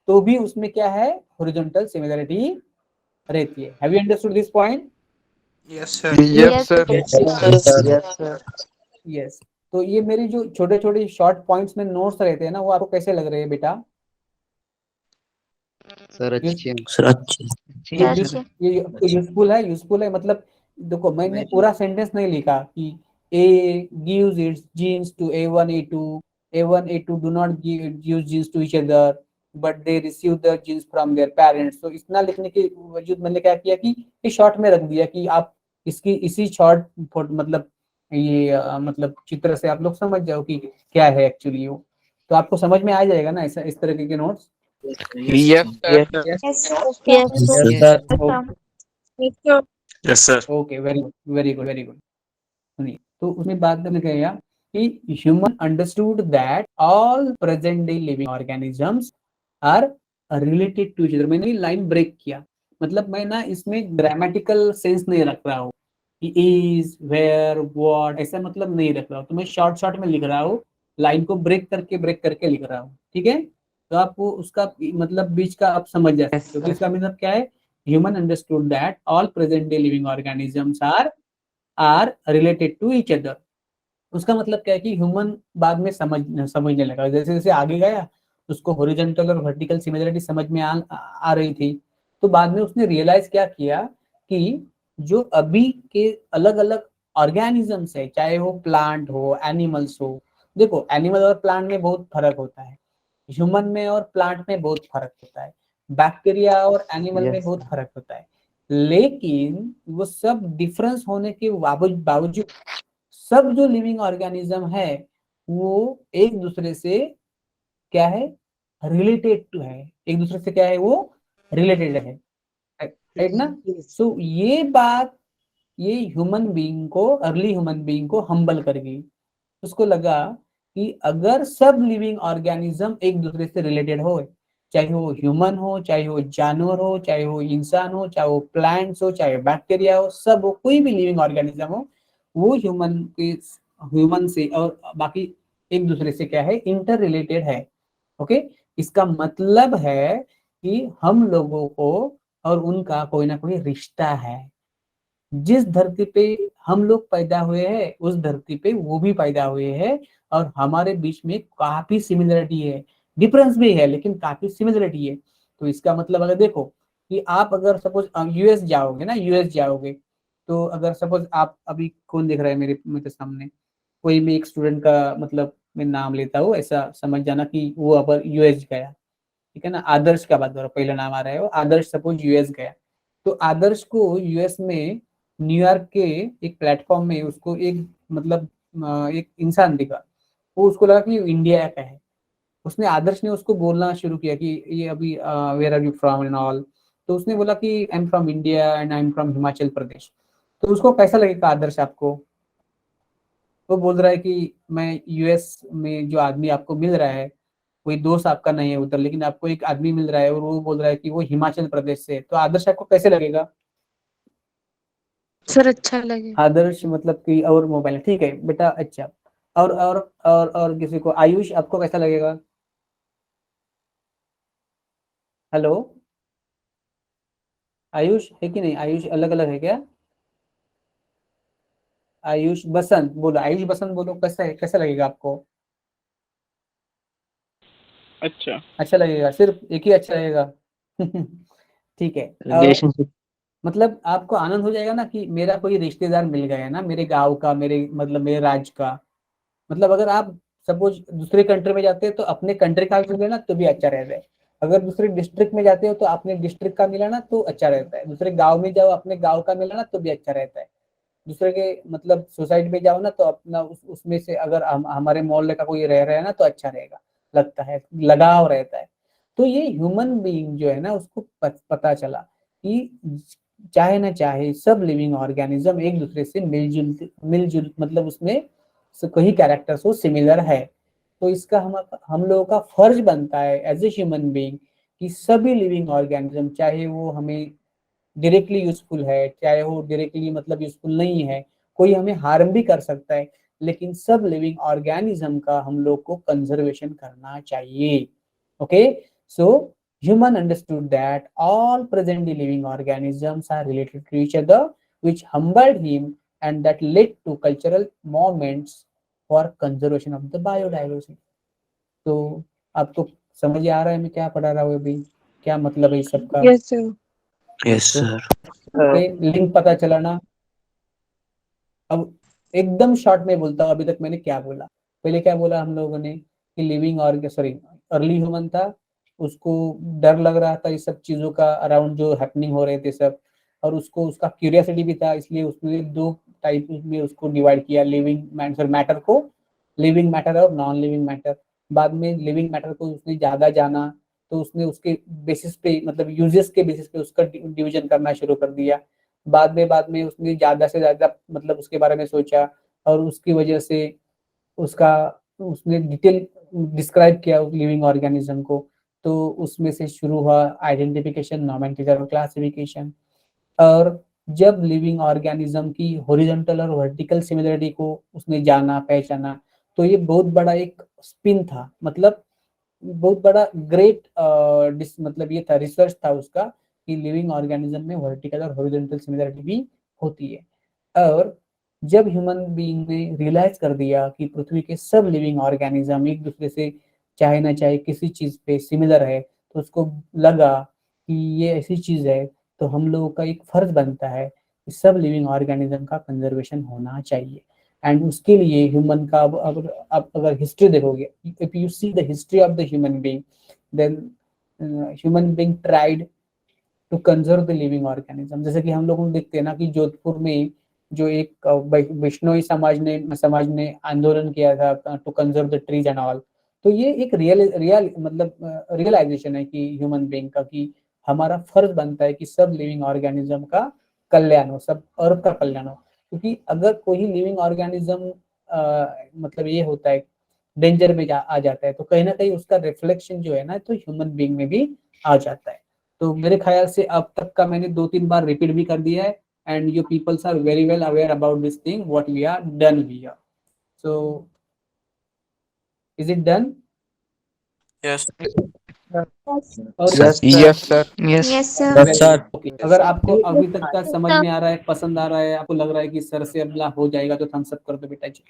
तो भी उसमें क्या है? हॉरिजॉन्टल सिमिलरिटी रहती है। Have you understood this point? Yes sir Yes, sir. Yes, sir. Yes. तो ये मेरी जो छोटे छोटे शॉर्ट पॉइंट्स में नोट्स रहते हैं ना, वो आपको कैसे लग रहे हैं बेटा? Sir, ये अच्छे हैं. Sir, अच्छे. Yes, sir. यूजफुल है, यूजफुल है, मतलब देखो, मैंने पूरा सेंटेंस नहीं लिखा कि A gives its genes to A1 A2, A1 A2 do not give genes to each other, but they receive the genes from their parents. तो इतना लिखने के वजूद मैंने क्या किया कि ये शॉर्ट में रख दिया कि आप इसकी इसी शॉर्ट मतलब ये मतलब चित्र से आप लोग समझ जाओ कि क्या है एक्चुअली वो, तो आपको समझ में आ जाएगा ना ऐसा, इस तरह के notes. Yes sir Yes, sir. Yes, sir. सर, Yes, sir. Yes sir okay, very good, very good, very good. सुनिए, तो उसमें बात करने गया कि human understood that all present day living organisms are related to each other. मैंने line break किया, मतलब मैं ना इसमें ग्रामेटिकल सेंस नहीं रख रहा हूँ कि इज, वेयर, व्हाट, ऐसा मतलब नहीं रख रहा हूँ, तो मैं शॉर्ट शॉर्ट में लिख रहा हूँ, लाइन को ब्रेक करके लिख रहा हूँ, ठीक है? तो आपको उसका मतलब बीच का आप समझ जा Yes, सकते हो कि sir. इसका मतलब क्या है। Human understood that all present day living organisms are related to each other. उसका मतलब क्या है कि ह्यूमन बाद में समझने लगा, जैसे जैसे आगे गया उसको हॉरिजॉन्टल और वर्टिकल सिमिलरिटी समझ में आ रही थी, तो बाद में उसने रियलाइज क्या किया कि जो अभी के अलग अलग ऑर्गेनिजम्स है, चाहे वो प्लांट हो, एनिमल्स हो, देखो एनिमल और प्लांट में बहुत फर्क होता है, ह्यूमन में और प्लांट में बहुत फर्क होता है, बैक्टीरिया और एनिमल में Yes, बहुत sir. फर्क होता है, लेकिन वो सब डिफरेंस होने के बावजूद सब जो लिविंग ऑर्गेनिज्म है वो एक दूसरे से क्या है? रिलेटेड टू है, एक दूसरे से क्या है? वो रिलेटेड है, राइट ना? सो ये बात, ये ह्यूमन बीइंग को, अर्ली ह्यूमन बीइंग को हम्बल कर गई। उसको लगा कि अगर सब लिविंग ऑर्गेनिज्म एक दूसरे से रिलेटेड हो, चाहे वो ह्यूमन हो, चाहे वो जानवर हो, चाहे वो इंसान हो, चाहे वो प्लांट्स हो, चाहे बैक्टीरिया हो, सब हो, कोई भी लिविंग ऑर्गेनिज्म हो, वो ह्यूमन से और बाकी एक दूसरे से क्या है, इंटर रिलेटेड है। ओके, इसका मतलब है कि हम लोगों को और उनका कोई ना कोई रिश्ता है। जिस धरती पे हम लोग पैदा हुए हैं उस धरती पे वो भी पैदा हुए हैं, और हमारे बीच में काफी सिमिलरिटी है, डिफरेंस भी है लेकिन काफी सिमिलरिटी है। तो इसका मतलब अगर देखो कि आप अगर सपोज यूएस जाओगे ना, यूएस जाओगे, तो अगर सपोज आप अभी कौन देख रहा है मेरे सामने, कोई भी एक स्टूडेंट का मतलब मैं नाम लेता हूँ, ऐसा समझ जाना कि वो अब यूएस गया, ठीक है ना। आदर्श का बात करो, पहला नाम आ रहा है वो आदर्श, सपोज यूएस गया, तो आदर्श को यूएस में न्यूयॉर्क के एक प्लेटफॉर्म में उसको एक मतलब एक इंसान दिखा, वो उसको लगा कि इंडिया का है। उसने आदर्श ने उसको बोलना शुरू किया कि ये अभी where are you from and all, तो उसने बोला कि I am from India and I am from Himachal Pradesh. तो उसको कैसा लगेगा आदर्श आपको? वो बोल रहा है कि मैं यूएस में जो आदमी आपको मिल रहा है कोई दोस्त आपका नहीं है उधर, लेकिन आपको एक आदमी मिल रहा है और वो बोल रहा है कि वो हिमाचल प्रदेश से है, तो आदर्श आपको कैसे लगेगा? सर अच्छा लगे। आदर्श मतलब कि और मोबाइल, ठीक है बेटा, अच्छा। और किसी को, आयुष आपको कैसा लगेगा? हेलो, आयुष है कि नहीं? आयुष अलग अलग है क्या? आयुष बसंत बोलो, आयुष बसंत बोलो, कैसा है, कैसा लगेगा आपको? अच्छा। अच्छा लगेगा, सिर्फ एक ही अच्छा लगेगा। ठीक है। और रिलेशनशिप। मतलब आपको आनंद हो जाएगा ना कि मेरा कोई रिश्तेदार मिल गया है ना, मेरे गांव का, मेरे मतलब मेरे राज्य का। मतलब अगर आप सपोज दूसरे कंट्री में जाते हैं तो अपने कंट्री का मिले ना तो भी अच्छा रहता है। अगर दूसरे डिस्ट्रिक्ट में जाते हो तो अपने डिस्ट्रिक्ट का मिला ना तो अच्छा रहता है। दूसरे गांव में जाओ, अपने गांव का मिला ना तो भी अच्छा रहता है। दूसरे के मतलब सोसाइटी में जाओ ना तो अपना उसमें से अगर हमारे मोहल्ले का कोई रह रहा है ना तो अच्छा रहेगा, लगता है लगाव रहता है। तो ये ह्यूमन बीइंग जो है ना उसको पता चला कि चाहे ना चाहे सब लिविंग ऑर्गेनिज्म एक दूसरे से मिलजुल मतलब उसमें कई कैरेक्टर्स वो सिमिलर है। तो इसका हम लोगों का फर्ज बनता है एज ए ह्यूमन बीइंग कि सभी लिविंग ऑर्गेनिज्म, चाहे वो हमें डायरेक्टली यूजफुल है, चाहे वो डायरेक्टली मतलब यूजफुल नहीं है, कोई हमें हार्म भी कर सकता है, लेकिन सब लिविंग ऑर्गेनिज्म का हम लोग को कंजर्वेशन करना चाहिए। Okay, so human understood that all presently living organisms are related to each other, which humbled him and that led to cultural movements for conservation of the biodiversity. तो आपको समझ आ रहा है मैं क्या पढ़ा रहा हूँ अभी, क्या मतलब है इस सबका? Yes sir. यस तो सर। ओके, लिंक पता चला ना? अब एकदम शॉर्ट में बोलता हूँ, अभी तक मैंने क्या बोला। पहले क्या बोला हम लोगों ने कि लिविंग और सॉरी अर्ली ह्यूमन था, उसको डर लग रहा था इस सब चीजों का अराउंड जो हैपनिंग हो रहे थे सब, और उसको उसका क्यूरियोसिटी भी था, इसलिए उसने दो टाइप में उसको डिवाइड किया, लिविंग मैटर को, लिविंग मैटर और नॉन लिविंग मैटर। बाद में लिविंग मैटर को उसने ज्यादा जाना तो उसने उसके बेसिस पे मतलब यूजेस के बेसिस पे उसका डिवीजन करना शुरू कर दिया। बाद में उसने ज्यादा से ज्यादा मतलब उसके बारे में सोचा, और उसकी वजह से उसका उसने डिटेल डिस्क्राइब किया उस लिविंग ऑर्गेनिज्म को। तो उसमें से शुरू हुआ आइडेंटिफिकेशन, नोमेनक्लेचर और क्लासिफिकेशन। और जब लिविंग ऑर्गेनिज्म की हॉरिजॉन्टल और वर्टिकल सिमिलरिटी को उसने जाना पहचाना, तो ये बहुत बड़ा एक स्पिन था, मतलब बहुत बड़ा ग्रेट मतलब ये था, रिसर्च था उसका कि लिविंग ऑर्गेनिज्म में वर्टिकल और हॉरिजॉन्टल सिमिलरिटी भी होती है। और जब ह्यूमन बीइंग ने रियलाइज कर दिया कि पृथ्वी के सब लिविंग ऑर्गेनिज्म एक दूसरे से चाहे ना चाहे किसी चीज पे सिमिलर है, तो उसको लगा कि ये ऐसी चीज है, तो हम लोगों का एक फर्ज बनता है कि सब लिविंग ऑर्गेनिज्म का कंजर्वेशन होना चाहिए। एंड उसके लिए ह्यूमन का अब अगर हिस्ट्री देखोगे, if you see the history of the human being, then human being tried to conserve the living organism. जैसे कि हम लोग देखते हैं ना कि जोधपुर में जो एक वैष्णवी समाज ने आंदोलन किया था to conserve the trees and all. तो ये एक रियल मतलब रियलाइजेशन है कि ह्यूमन बीइंग का कि हमारा फर्ज बनता है कि सब लिविंग ऑर्गेनिज्म का कल्याण हो, सब अर्थ का कल्याण हो। क्योंकि अगर कोई लिविंग ऑर्गेनिज्म मतलब ये होता है डेंजर में आ जाता है, तो कहीं ना कहीं उसका रिफ्लेक्शन जो है ना तो ह्यूमन बीइंग में भी आ जाता है। तो मेरे ख्याल से अब तक का मैंने 2-3 बार रिपीट भी कर दिया है, and you peoples are very well aware about this thing what we are done here. So is it done? Yes. और Yes, sir. Yes. Yes, sir. Yes, sir. Okay, अगर आपको अभी तक का समझ में आ रहा है, पसंद आ रहा है, आपको लग रहा है कि सर से अगला हो जाएगा, तो थम्स अप कर दो बेटा जी।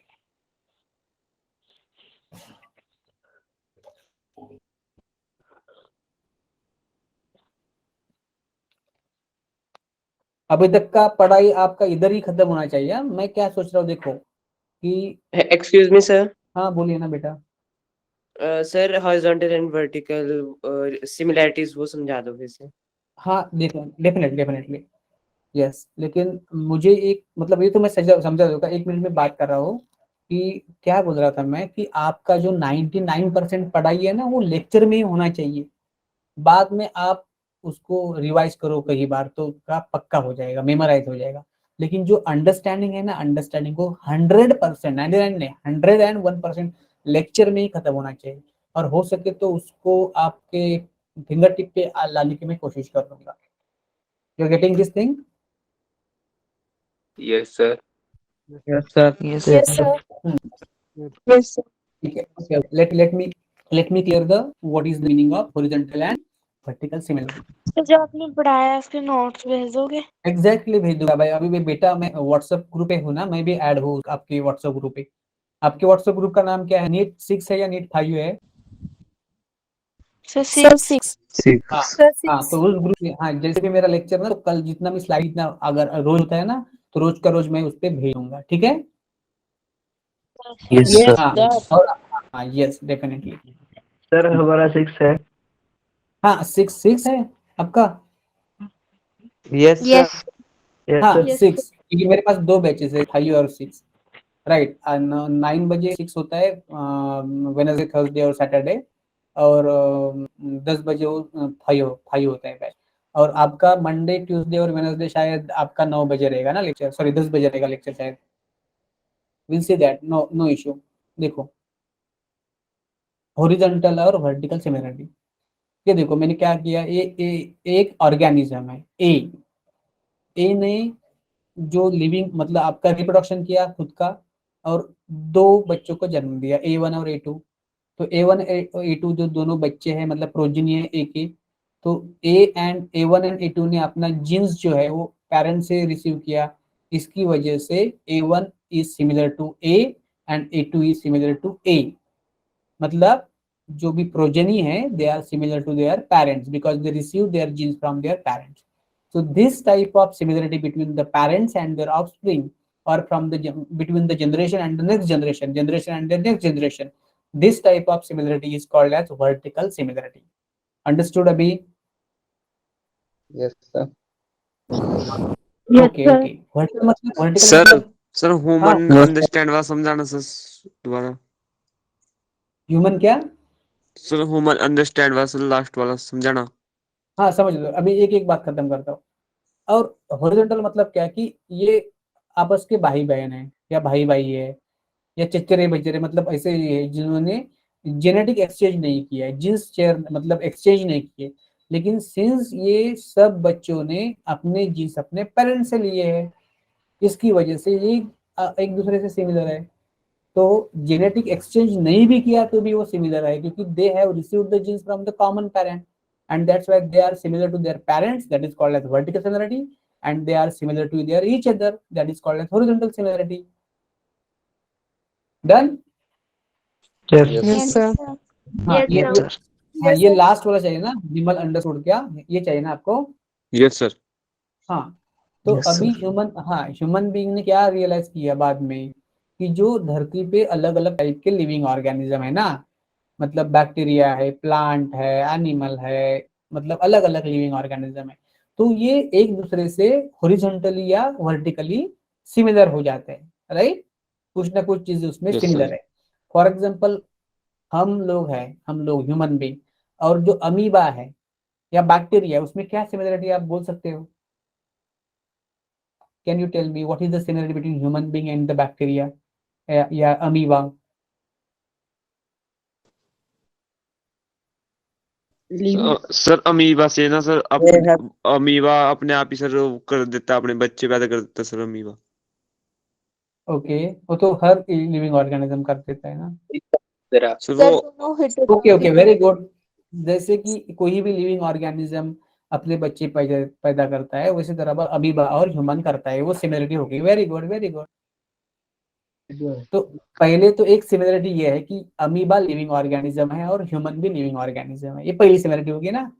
अभी तक का पढ़ाई आपका इधर ही खत्म होना चाहिए। मैं क्या सोच रहा हूँ देखो कि Excuse me, sir. हाँ बोलिए ना बेटा। Sir, horizontal and vertical similarities वो समझा दो फिर से। हाँ देखो, डेफिनेटली डेफिनेटली यस, लेकिन मुझे एक मतलब ये तो मैं समझा दूंगा, 1 मिनट में बात कर रहा हूँ कि क्या बोल रहा था मैं कि आपका जो 99% पढ़ाई है ना वो लेक्चर में ही होना चाहिए। बाद में आप उसको रिवाइज करो कई बार तो का पक्का हो जाएगा, मेमोराइज हो जाएगा। लेकिन जो अंडरस्टैंडिंग है ना, अंडरस्टैंडिंग को 100%, 99 नहीं, 101% लेक्चर में ही खत्म होना चाहिए। और हो सके तो उसको आपके फिंगर टिप पे लाने की मैं कोशिश कर लूंगा। You are getting this thing? Yes, sir. Yes, sir. Yes. Yes, sir. Yes, sir. ठीक है, let me clear the what is the meaning of horizontal and vertical similarity. तो जो आपने पढ़ाया है उसके नोट्स भेज दोगे? एग्जैक्टली भेज दूंगा भाई। अभी मैं बेटा मैं व्हाट्सएप ग्रुप पे हूँ ना, मैं भी ऐड हूँ आपके व्हाट्सएप ग्रुप पे। आपके व्हाट्सएप ग्रुप का नाम क्या है? नीट 6 है या नीट 5 है? सर 6। हाँ हाँ, तो उस ग्रुप में हाँ, जैसे भी मेरा लेक्चर ना तो कल जितना भी स्लाइड ना अगर रोज होता है ना तो रोज का रोज मैं उस पर भेजूंगा, ठीक है? Yes, sir. हाँ और हाँ यस डेफिनेटली। सर हमारा 6 है। हाँ 6 है आपका? Yes, sir. Yes, हाँ sir. 6, क्योंकि मेरे पास 2 बैचेस है, 5 और 6, राइट। 9 बजे 6 होता है, वेनसडे थर्सडे और सैटरडे, और 10 बजे वो 5 होता है बैच। और आपका मंडे ट्यूसडे और वेनसडे शायद आपका 9 बजे रहेगा ना लेक्चर, सॉरी 10 बजे रहेगा लेक्चर शायद। Will see that, no no issue. देखो हॉरिजॉन्टल और वर्टिकल सिमिलरिटी, ये देखो मैंने क्या किया, एक ऑर्गेनिज्म है ए ने जो लिविंग मतलब आपका रिप्रोडक्शन किया खुद का, और 2 बच्चों को जन्म दिया, A1 और A2। तो A1 A2 जो दोनों बच्चे हैं मतलब प्रोजिनी है ए के, तो A1 एंड A2 ने अपना जीन्स जो है वो पेरेंट से रिसीव किया। इसकी वजह से A1 is similar to A and A2 is similar to A। मतलब जो भी प्रोजेनी है they are similar to their parents because they receive their genes from their parents. So this type of similarity between the parents and their offspring, or from the between the generation and the next generation, generation and the next generation, this type of similarity is called as vertical similarity. Understood, Abhi? Yes, sir. Okay, okay. Vertical Sir, मतलब sir, हाँ, human Yes, understand वाला समझाना sir दोबारा। human क्या? Sir human understand वाला sir last वाला समझाना। हाँ समझ लो, अभी एक एक बात खत्म करता हूँ। और हॉरिजॉन्टल मतलब क्या कि ये आपस के भाई बहन है या भाई भाई है या चचेरे बचेरे, मतलब ऐसे ही है जिन्होंने जेनेटिक एक्सचेंज नहीं किया है, जीन्स शेयर मतलब एक्सचेंज नहीं किए, लेकिन सिंस ये सब बच्चों ने अपने जीन्स अपने पेरेंट्स से लिए हैं, इसकी वजह से ये एक दूसरे से सिमिलर है। तो जेनेटिक एक्सचेंज नहीं भी किया तो भी वो सिमिलर है, क्योंकि they have received the genes from the common parent, and that's why they are similar to their parents, that is called as vertical similarity, and they are similar to their each other, that is called as horizontal similarity. Done? yes. Yes, sir. हाँ Yes, ये sir. हाँ ये last वाला चाहिए ना, विमल understood क्या, ये चाहिए ना आपको? Yes, sir. हाँ तो Yes, अभी sir. ह्यूमन बीइंग ने क्या रियलाइज किया बाद में कि जो धरती पे अलग अलग टाइप के लिविंग ऑर्गेनिज्म है ना, मतलब बैक्टीरिया है, प्लांट है, एनिमल है, मतलब अलग अलग लिविंग ऑर्गेनिज्म है, तो ये एक दूसरे से हॉरिजॉन्टली या वर्टिकली सिमिलर हो जाते हैं, राइट? कुछ ना कुछ चीज उसमें Yes, sir. सिमिलर है। फॉर एग्जाम्पल हम लोग ह्यूमन बीइंग और जो अमीबा है या बैक्टीरिया, उसमें क्या सिमिलरिटी आप बोल सकते हो? Can you tell me what is the similarity between human being and the bacteria या अमीबा? सर अमीबा से ना सर They have अमीबा अपने आप ही सर वो कर देता है, अपने बच्चे पैदा कर देता है सर अमीबा। ओके, वो तो हर लिविंग ऑर्गेनिज्म कर देता है ना। सर सर वो दोनों hit okay okay, very good. जैसे कि कोई भी लिविंग ऑर्गेनिज्म अपने बच्चे पैदा पैदा करता है, उसी तरह अमीबा और ह्यूमन करता है, वो सिमिलरिटी होगी। Very good, very good. तो पहले तो एक सिमिलरिटी ये है कि अमीबा लिविंग ऑर्गेनिज्म है और ह्यूमन भी लिविंग ऑर्गेनिज्म है, ये पहली सिमिलरिटी होगी ना।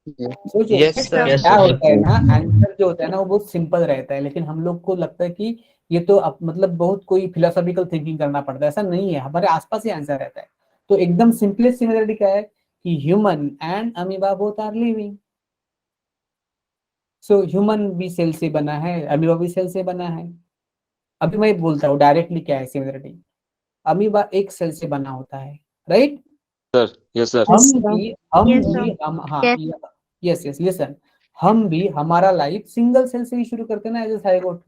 सोचो yes sir. Yes, क्या sir. होता है ना, आंसर जो होता है ना वो बहुत सिंपल रहता है, लेकिन हम लोग को लगता है कि ये तो मतलब बहुत कोई फिलोसॉफिकल थिंकिंग करना पड़ता है। ऐसा नहीं है, हमारे आसपास ही आंसर रहता है। तो एकदम सिंपलेस्ट सिमिलरिटी क्या है कि human and amoeba both are living. So human भी सेल से बना है, अमीबा भी सेल से बना है। अभी मैं बोलता हूँ डायरेक्टली क्या है सिमिलरिटी। अमीबा एक सेल से बना होता है, राइट। सर यस सर हम sir. भी हम Yes, भी sir. हम हाँ, Yes. यस यस लिसन, हम भी हमारा लाइफ सिंगल सेल से ही शुरू करते हैं ना, as a zygote.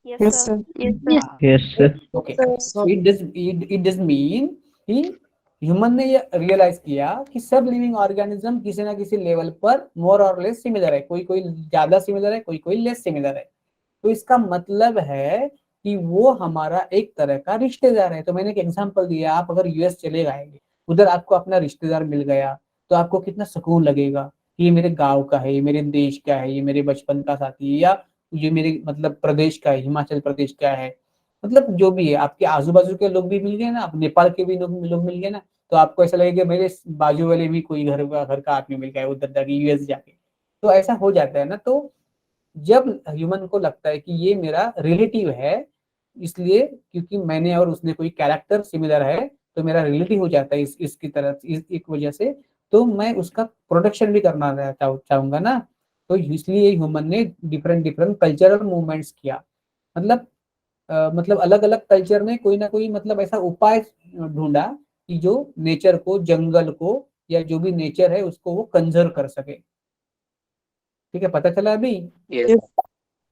Yes, sir. Yes, sir. Yes, sir. Okay, So it does mean कि ह्यूमन ने ये रियलाइज किया कि सब लिविंग ऑर्गेनिज्म किसी ना किसी लेवल पर मोर और लेस सिमिलर है, कोई कोई ज्यादा सिमिलर है, कोई कोई लेस सिमिलर है। तो इसका मतलब है कि वो हमारा एक तरह का रिश्तेदार है। तो मैंने एक एग्जांपल दिया, आप अगर यूएस चले जाएंगे, उधर आपको अपना रिश्तेदार मिल गया, तो आपको कितना सुकून लगेगा कि ये मेरे गांव का है, ये मेरे देश का है, ये मेरे बचपन का साथी है, या ये मेरे मतलब प्रदेश का है, हिमाचल प्रदेश का है। मतलब जो भी है, आपके आजू बाजू के लोग भी मिल गए ना, आप नेपाल के भी लोग मिल गए ना, तो आपको ऐसा लगेगा मेरे बाजू वाले भी कोई घर का आदमी मिल गया उधर जाके, यूएस जाके। तो ऐसा हो जाता है ना। तो जब ह्यूमन को लगता है कि ये मेरा रिलेटिव है, इसलिए क्योंकि मैंने और उसने कोई कैरेक्टर सिमिलर है, तो मेरा रिलेटिव हो जाता है इसकी तरह, इस एक वजह से। तो मैं उसका प्रोटेक्शन भी करना चाहूंगा ना। तो इसलिए ह्यूमन ने डिफरेंट डिफरेंट कल्चरल मूवमेंट्स किया। मतलब मतलब अलग अलग कल्चर ने कोई ना कोई मतलब ऐसा उपाय ढूंढा कि जो नेचर को, जंगल को, या जो भी नेचर है उसको वो कंजर्व कर सके। ठीक है, पता चला अभी। yes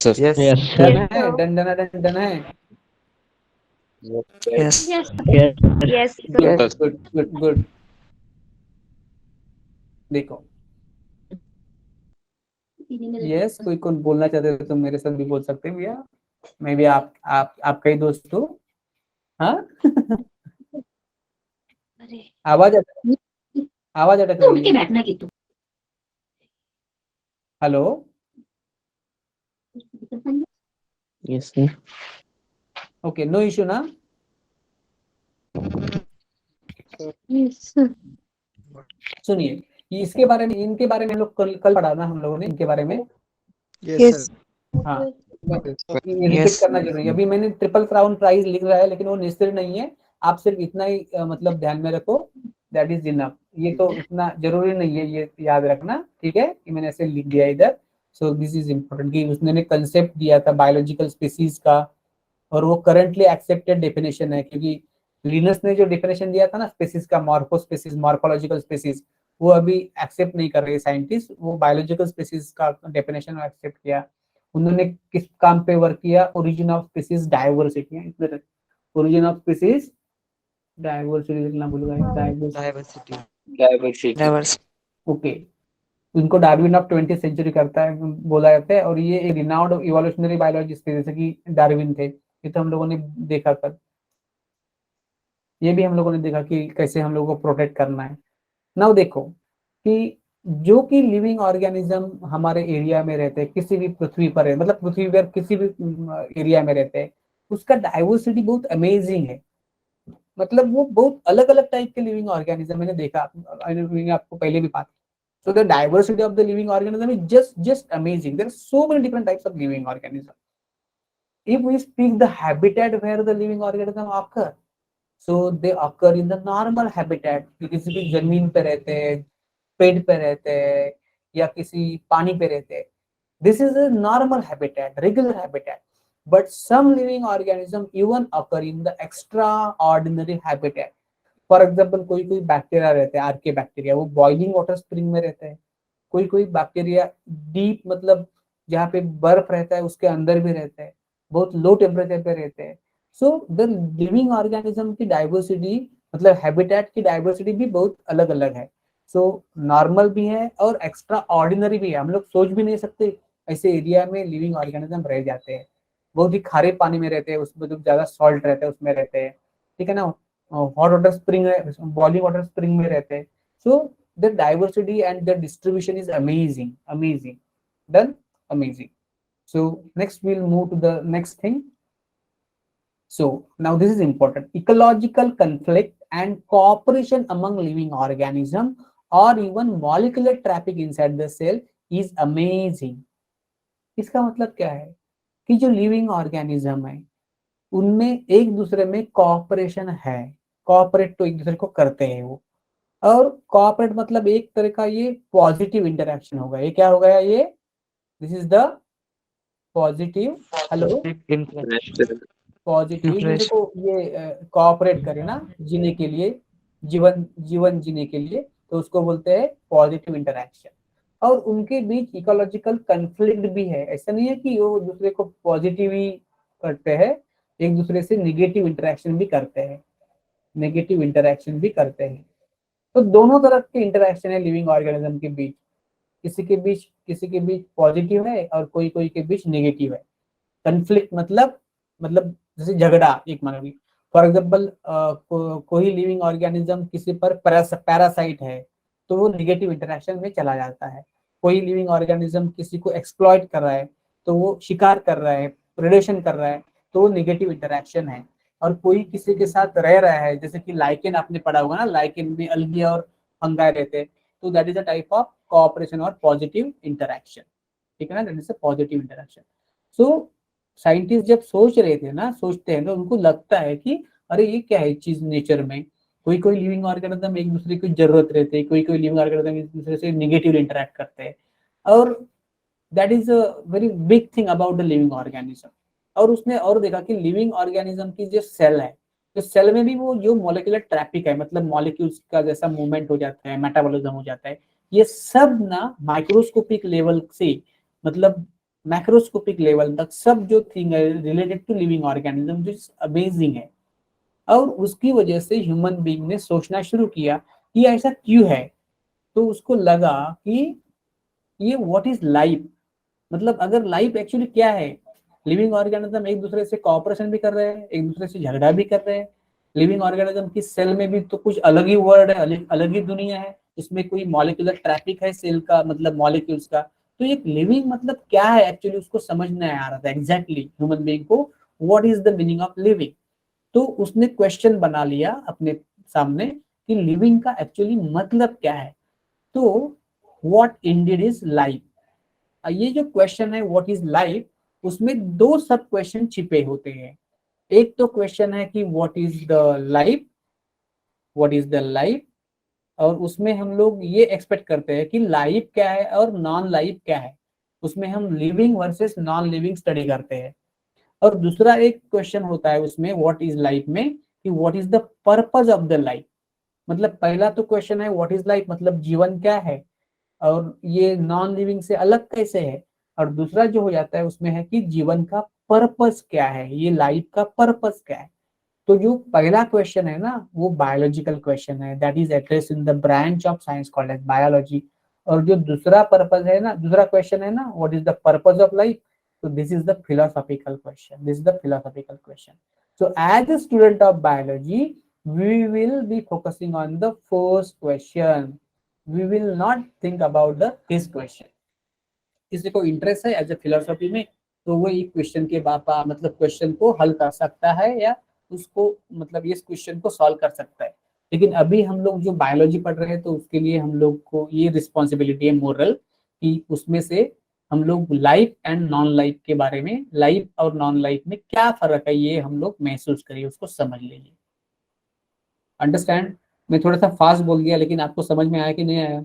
sir yes Yes, done sir. है, डन है। yes Yes, Yes, yes, good sir. Yes. Good good good. देखो, यस कोई कौन बोलना चाहते हो तो मेरे साथ भी बोल सकते हैं भैया, मैं भी आप आपका ही दोस्त हूँ। हाँ आवाज आवाज अटक रही है। Hello, yes, sir. Okay, no issue ना। Yes, sir. सुनिए, कि इसके बारे में, इनके बारे में हम लोग कल पढ़ा ना हम लोगों ने इनके बारे में। Yes. हाँ, रिपीट yes करना जरूरी है। अभी मैंने ट्रिपल क्राउन प्राइज लिख रहा है, लेकिन वो निश्चित नहीं है। आप सिर्फ इतना ही मतलब ध्यान में रखो, दैट इज इनफ। ये तो इतना जरूरी नहीं है, ये याद रखना, ठीक है, कि मैंने ऐसे लिख दिया इधर। सो दिस इज इम्पोर्टेंट कि उसने कंसेप्ट दिया था बायोलॉजिकल स्पीसीज का, और वो करंटली एक्सेप्टेड डेफिनेशन है, क्योंकि लिनस ने जो डेफिनेशन दिया था ना स्पीसीज का, मॉर्फो स्पीसीज, मॉर्फोलॉजिकल स्पीसीज, वो अभी एक्सेप्ट नहीं कर रहे साइंटिस्ट। वो बायोलॉजिकल स्पीसीज का डेफिनेशन एक्सेप्ट किया। उन्होंने किस काम पे वर्क किया? Origin of species diversity. Origin of species diversity लिखना भूल गए, diversity Diversity. diversity okay. उनको डार्विन ऑफ 20th सेंचुरी करता है बोला जाता है, और ये एक रिनाउंड इवोल्यूशनरी बायोलॉजिस्ट थे, जैसे कि डार्विन थे। ये तो हम लोगों ने देखा कल, ये भी हम लोगों ने देखा कि कैसे हम लोगों को प्रोटेक्ट करना है। नाउ देखो कि जो कि लिविंग ऑर्गेनिज्म हमारे एरिया में रहते हैं, किसी भी पृथ्वी पर है, मतलब पृथ्वी पर किसी भी एरिया में रहते हैं, उसका डाइवर्सिटी बहुत अमेजिंग है। मतलब वो बहुत अलग अलग टाइप के लिविंग ऑर्गेनिज्म मैंने देखा, मैंने आपको पहले भी बात। So the diversity of the living organism is just amazing. There are so many different types of living organisms. If we speak the habitat where the living organism occur, so they occur in the normal habitat. कि किसी भी जमीन पे रहते हैं, पेड़ पे रहते हैं, या किसी पानी पे रहते हैं। This is a normal habitat, regular habitat. But some living organism even occur in the extraordinary habitat. For example कोई कोई बैक्टीरिया रहते हैं, आर्के बैक्टीरिया, वो बॉइलिंग वाटर स्प्रिंग में रहते हैं। कोई कोई बैक्टीरिया डीप, मतलब जहाँ पे बर्फ रहता है उसके अंदर भी रहते हैं, बहुत लो टेम्परेचर पे रहते हैं। सो द लिविंग ऑर्गेनिज्म की डाइवर्सिटी मतलब हैबिटेट की डाइवर्सिटी भी बहुत अलग अलग है। सो नॉर्मल भी है और एक्स्ट्रा ऑर्डिनरी भी है। हम लोग सोच भी नहीं सकते ऐसे एरिया में लिविंग ऑर्गेनिज्म रह जाते हैं। बहुत ही खारे पानी में रहते हैं, उसमें तो ज्यादा सॉल्ट रहता है उसमें रहते हैं, ठीक है ना। हॉट वाटर स्प्रिंग में, बॉइलिंग वाटर स्प्रिंग में रहते हैं। So the diversity and the distribution is amazing, amazing, done, amazing. So next we'll move to the next thing. So now this is important. Ecological conflict and cooperation among living organism or even molecular traffic inside the cell is amazing. इसका मतलब क्या है कि जो living organism है उनमें एक दूसरे में कोऑपरेशन है। कोऑपरेट तो एक दूसरे को करते हैं वो, और कोऑपरेट मतलब एक तरह का ये पॉजिटिव इंटरेक्शन होगा। ये क्या हो गया, ये this is the positive, hello, Natural. Positive जो Interest. देखो ये कोऑपरेट करे ना जीने के लिए, जीवन जीवन जीने के लिए, तो उसको बोलते हैं पॉजिटिव इंटरेक्शन। और उनके बीच इकोलॉजिकल कंफ्लिक्ट भी है। ऐसा नहीं है कि वो दूसरे को पॉजिटिव ही करते हैं, एक दूसरे से निगेटिव इंटरेक्शन भी करते हैं, नेगेटिव इंटरेक्शन भी करते हैं। तो दोनों तरह के इंटरेक्शन है लिविंग ऑर्गेनिज्म के बीच। किसी के बीच पॉजिटिव है और कोई कोई के बीच नेगेटिव है। कंफ्लिक्ट मतलब जैसे झगड़ा, एक मान लो फॉर एग्जाम्पल कोई लिविंग ऑर्गेनिज्म किसी पर पैरासाइट है तो वो निगेटिव इंटरेक्शन में चला जाता है। कोई लिविंग ऑर्गेनिज्म किसी को एक्सप्लॉइट कर रहा है तो वो शिकार कर रहा है, प्रेडेशन कर रहा है, तो वो निगेटिव इंटरेक्शन है। और कोई किसी के साथ रह रहा है, जैसे कि लाइकेन आपने पढ़ा होगा ना, लाइकेन में अलगी और फंगाई रहते हैं, तो that is a type of cooperation और पॉजिटिव इंटरेक्शन, ठीक है ना, that is a positive interaction. So scientist जब सोचते हैं तो उनको लगता है कि अरे ये क्या है चीज नेचर में, कोई कोई लिविंग ऑर्गेनिज्म एक दूसरे की जरूरत रहती है, कोई कोई लिविंग ऑर्गेनिज्म एक दूसरे से निगेटिव इंटरेक्ट करते हैं। और that is a very big thing about the living organism. और उसने और देखा कि लिविंग ऑर्गेनिज्म की जो सेल है, तो सेल में भी वो जो मॉलिक्यूलर ट्रैफिक है, मतलब मॉलिक्यूल्स का जैसा मूवमेंट हो जाता है, मेटाबॉलिज्म हो जाता है, ये सब ना माइक्रोस्कोपिक लेवल से मतलब मैक्रोस्कोपिक लेवल तक सब जो थिंग है रिलेटेड टू लिविंग ऑर्गेनिज्म जो अमेजिंग है। और उसकी वजह से ह्यूमन बीइंग ने सोचना शुरू किया कि ऐसा क्यों है। तो उसको लगा कि ये व्हाट इज लाइफ, मतलब अगर लाइफ एक्चुअली क्या है। लिविंग ऑर्गेनिज्म एक दूसरे से कॉपरेशन भी कर रहे हैं, एक दूसरे से झगड़ा भी कर रहे हैं। लिविंग ऑर्गेनिज्म की सेल में भी तो कुछ अलग ही वर्ड है, अलग ही दुनिया है, उसमें कोई मॉलिक्यूलर ट्रैफिक है सेल का, मतलब मॉलिक्यूल्स का। तो एक लिविंग मतलब क्या है एक्चुअली उसको समझ नहीं आ रहा था एग्जैक्टली ह्यूमन बीइंग को, what is the meaning of living. तो उसने क्वेश्चन बना लिया अपने सामने कि लिविंग का एक्चुअली मतलब क्या है। तो व्हाट इंडीड इज लाइफ, ये जो क्वेश्चन है व्हाट इज लाइफ, उसमें दो सब क्वेश्चन छिपे होते हैं। एक तो क्वेश्चन है कि what is the life, what is the life, और उसमें हम लोग ये एक्सपेक्ट करते हैं कि लाइफ क्या है और नॉन लाइफ क्या है। उसमें हम living versus non living study करते हैं। और दूसरा एक क्वेश्चन होता है उसमें व्हाट इज लाइफ में कि what is the purpose of the life. मतलब पहला तो क्वेश्चन है व्हाट इज लाइफ, मतलब जीवन क्या है और ये नॉन लिविंग से अलग कैसे है। और दूसरा जो हो जाता है उसमें है कि जीवन का पर्पस क्या है, ये लाइफ का पर्पस क्या है। तो जो पहला क्वेश्चन है ना वो बायोलॉजिकल क्वेश्चन है, that is address in the branch of science called as biology. और जो दूसरा पर्पस है ना, दूसरा क्वेश्चन है ना what is the purpose of life, so this is the philosophical question, this is the philosophical question. So as a student of biology we will be focusing on the first question, we will not think about the this question. किसी को interest है as a philosophy में तो वो एक question के बापा मतलब क्वेश्चन को हल कर सकता है या उसको मतलब इस क्वेश्चन को सॉल्व कर सकता है। लेकिन अभी हम लोग जो बायोलॉजी पढ़ रहे हैं तो उसके लिए हम लोग को ये रिस्पॉन्सिबिलिटी है मोरल कि उसमें से हम लोग लाइफ एंड नॉन लाइफ के बारे में, लाइफ और नॉन लाइफ में क्या फर्क है ये हम लोग महसूस करिए, उसको समझ लीजिए। अंडरस्टैंड। मैं थोड़ा सा फास्ट बोल गया लेकिन आपको समझ में आया कि नहीं आया?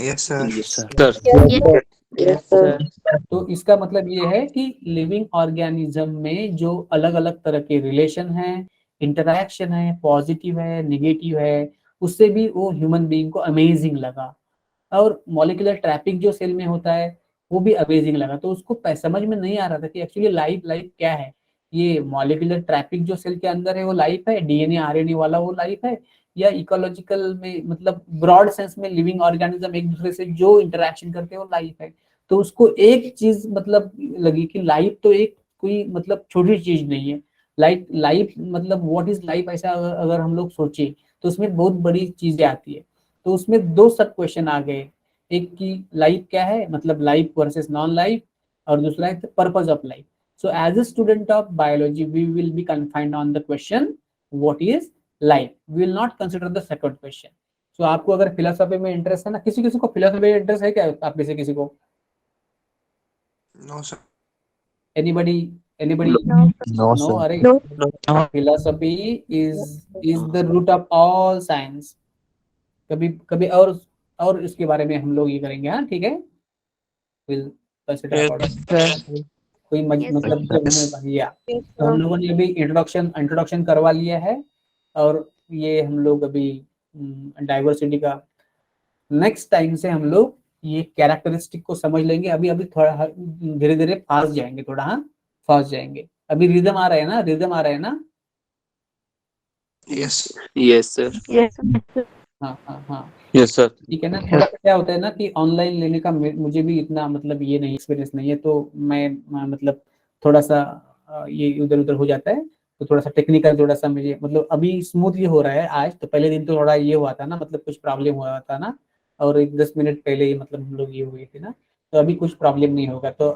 Yes sir. Yes, sir. Sir. Yes, sir. तो इसका मतलब ये है कि लिविंग ऑर्गेनिज्म में जो अलग अलग तरह के रिलेशन है, इंटरैक्शन है, पॉजिटिव है, नेगेटिव है, उससे भी वो ह्यूमन बीइंग को अमेजिंग लगा। और मॉलिक्यूलर ट्रैफिक जो सेल में होता है वो भी अमेजिंग लगा। तो उसको समझ में नहीं आ रहा था कि एक्चुअली लाइफ लाइफ क्या है। ये मॉलिक्यूलर ट्रैफिक जो सेल के अंदर है वो लाइफ है, डीएनए आरएनए वाला वो लाइफ है, या इकोलॉजिकल में मतलब ब्रॉड सेंस में लिविंग ऑर्गेनिज्म एक दूसरे से जो इंटरेक्शन करते हैं वो लाइफ है। तो उसको एक चीज मतलब लगी कि लाइफ तो एक कोई मतलब छोटी चीज नहीं है। लाइफ मतलब व्हाट इज लाइफ, ऐसा अगर हम लोग सोचे तो उसमें बहुत बड़ी चीजें आती है। तो उसमें दो सब क्वेश्चन आ गए, एक की लाइफ क्या है मतलब लाइफ वर्सेस नॉन लाइफ, और दूसरा है purpose of life. So as a student of biology, we will be confined on the question, what is life? We will not consider the second question. So आपको अगर philosophy में interest है ना, किसी किसी को फिलोसफी में इंटरेस्ट है क्या आप में से किसी को? No sir. Anybody? No, No, sir. अरे No. philosophy is the root of all science. कभी कभी और इसके बारे में हम लोग ये करेंगे, हाँ ठीक है, we'll consider about it. कोई मतलब भैया तो हम लोगों ने अभी इंट्रोडक्शन करवा लिया है, और ये हम लोग अभी डाइवर्सिटी का नेक्स्ट टाइम से हम लोग ये कैरेक्टरिस्टिक को समझ लेंगे। अभी थोड़ा धीरे धीरे फास्ट जाएंगे, थोड़ा हाँ फास्ट जाएंगे। अभी रिदम आ रहा है ना, रिदम आ रहा है ना? Yes Yes, sir. Yes. हाँ हाँ हाँ Yes, sir. ठीक है ना। थोड़ा सा क्या होता है ना कि ऑनलाइन लेने का मुझे भी इतना मतलब ये नहीं एक्सपीरियंस नहीं है, तो मैं मतलब थोड़ा सा ये इधर उधर हो जाता है, तो थोड़ा सा टेक्निकल थोड़ा सा मुझे मतलब अभी स्मूथली हो रहा है आज। तो पहले दिन तो थोड़ा ये हुआ था ना, मतलब कुछ प्रॉब्लम हुआ था ना, और 10 मिनट पहले ही मतलब हम लोग ये हुए थे ना, तो अभी कुछ प्रॉब्लम नहीं होगा। तो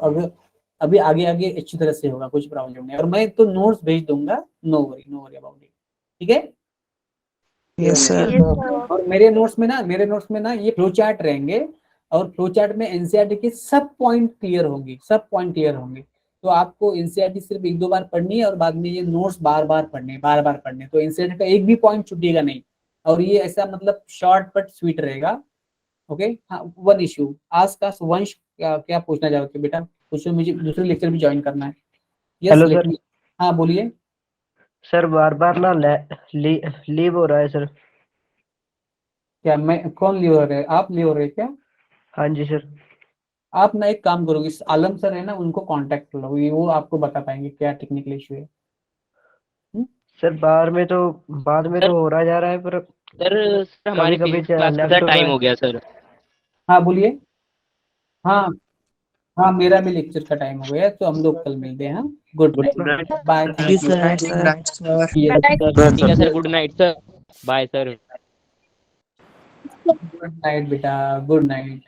अभी आगे आगे अच्छी तरह से होगा, कुछ प्रॉब्लम नहीं। और मैं तो नोट्स भेज दूंगा, नो वरी अबाउट इट, ठीक है। Yes sir. Yes, sir. और मेरे नोट्स में ना ये फ्लो चार्ट रहेंगे, और फ्लो चार्ट में एनसीईआरटी के सब पॉइंट क्लियर होंगे। तो आपको एनसीईआरटी सिर्फ एक दो बार पढ़नी है, और बाद में ये नोट्स बार बार पढ़ने। तो एनसीईआरटी का एक भी पॉइंट छूटेगा नहीं, और ये ऐसा मतलब शॉर्ट बट स्वीट रहेगा। ओके हाँ, वन इश्यू आज का वंश क्या पूछना चाहोगे बेटा? पूछो, मुझे दूसरे लेक्चर भी ज्वाइन करना है। Hello, sir. हाँ बोलिए। सर बार ना लीव हो रहा है सर। क्या मैं कौन लीव हो रहे हैं? आप लीव हो रहे हैं क्या? हाँ जी सर। आप ना एक काम करोगे, आलम सर है ना, उनको कांटेक्ट कर लो, वो आपको बता पाएंगे क्या टेक्निकल इशू है। सर बाद में तो हो रहा जा रहा है, पर सर हमारी कभी फिजिक्स क्लास left का हो रहा टाइम है। हो गया सर। हाँ बोलिए। हाँ हाँ मेरा भी लेक्चर का टाइम हो गया, तो हम लोग कल मिलते हैं। Good night, bye, Thank you, sir. Sir. ठीक है sir, good night sir, bye sir. Good night बेटा, गुड नाइट।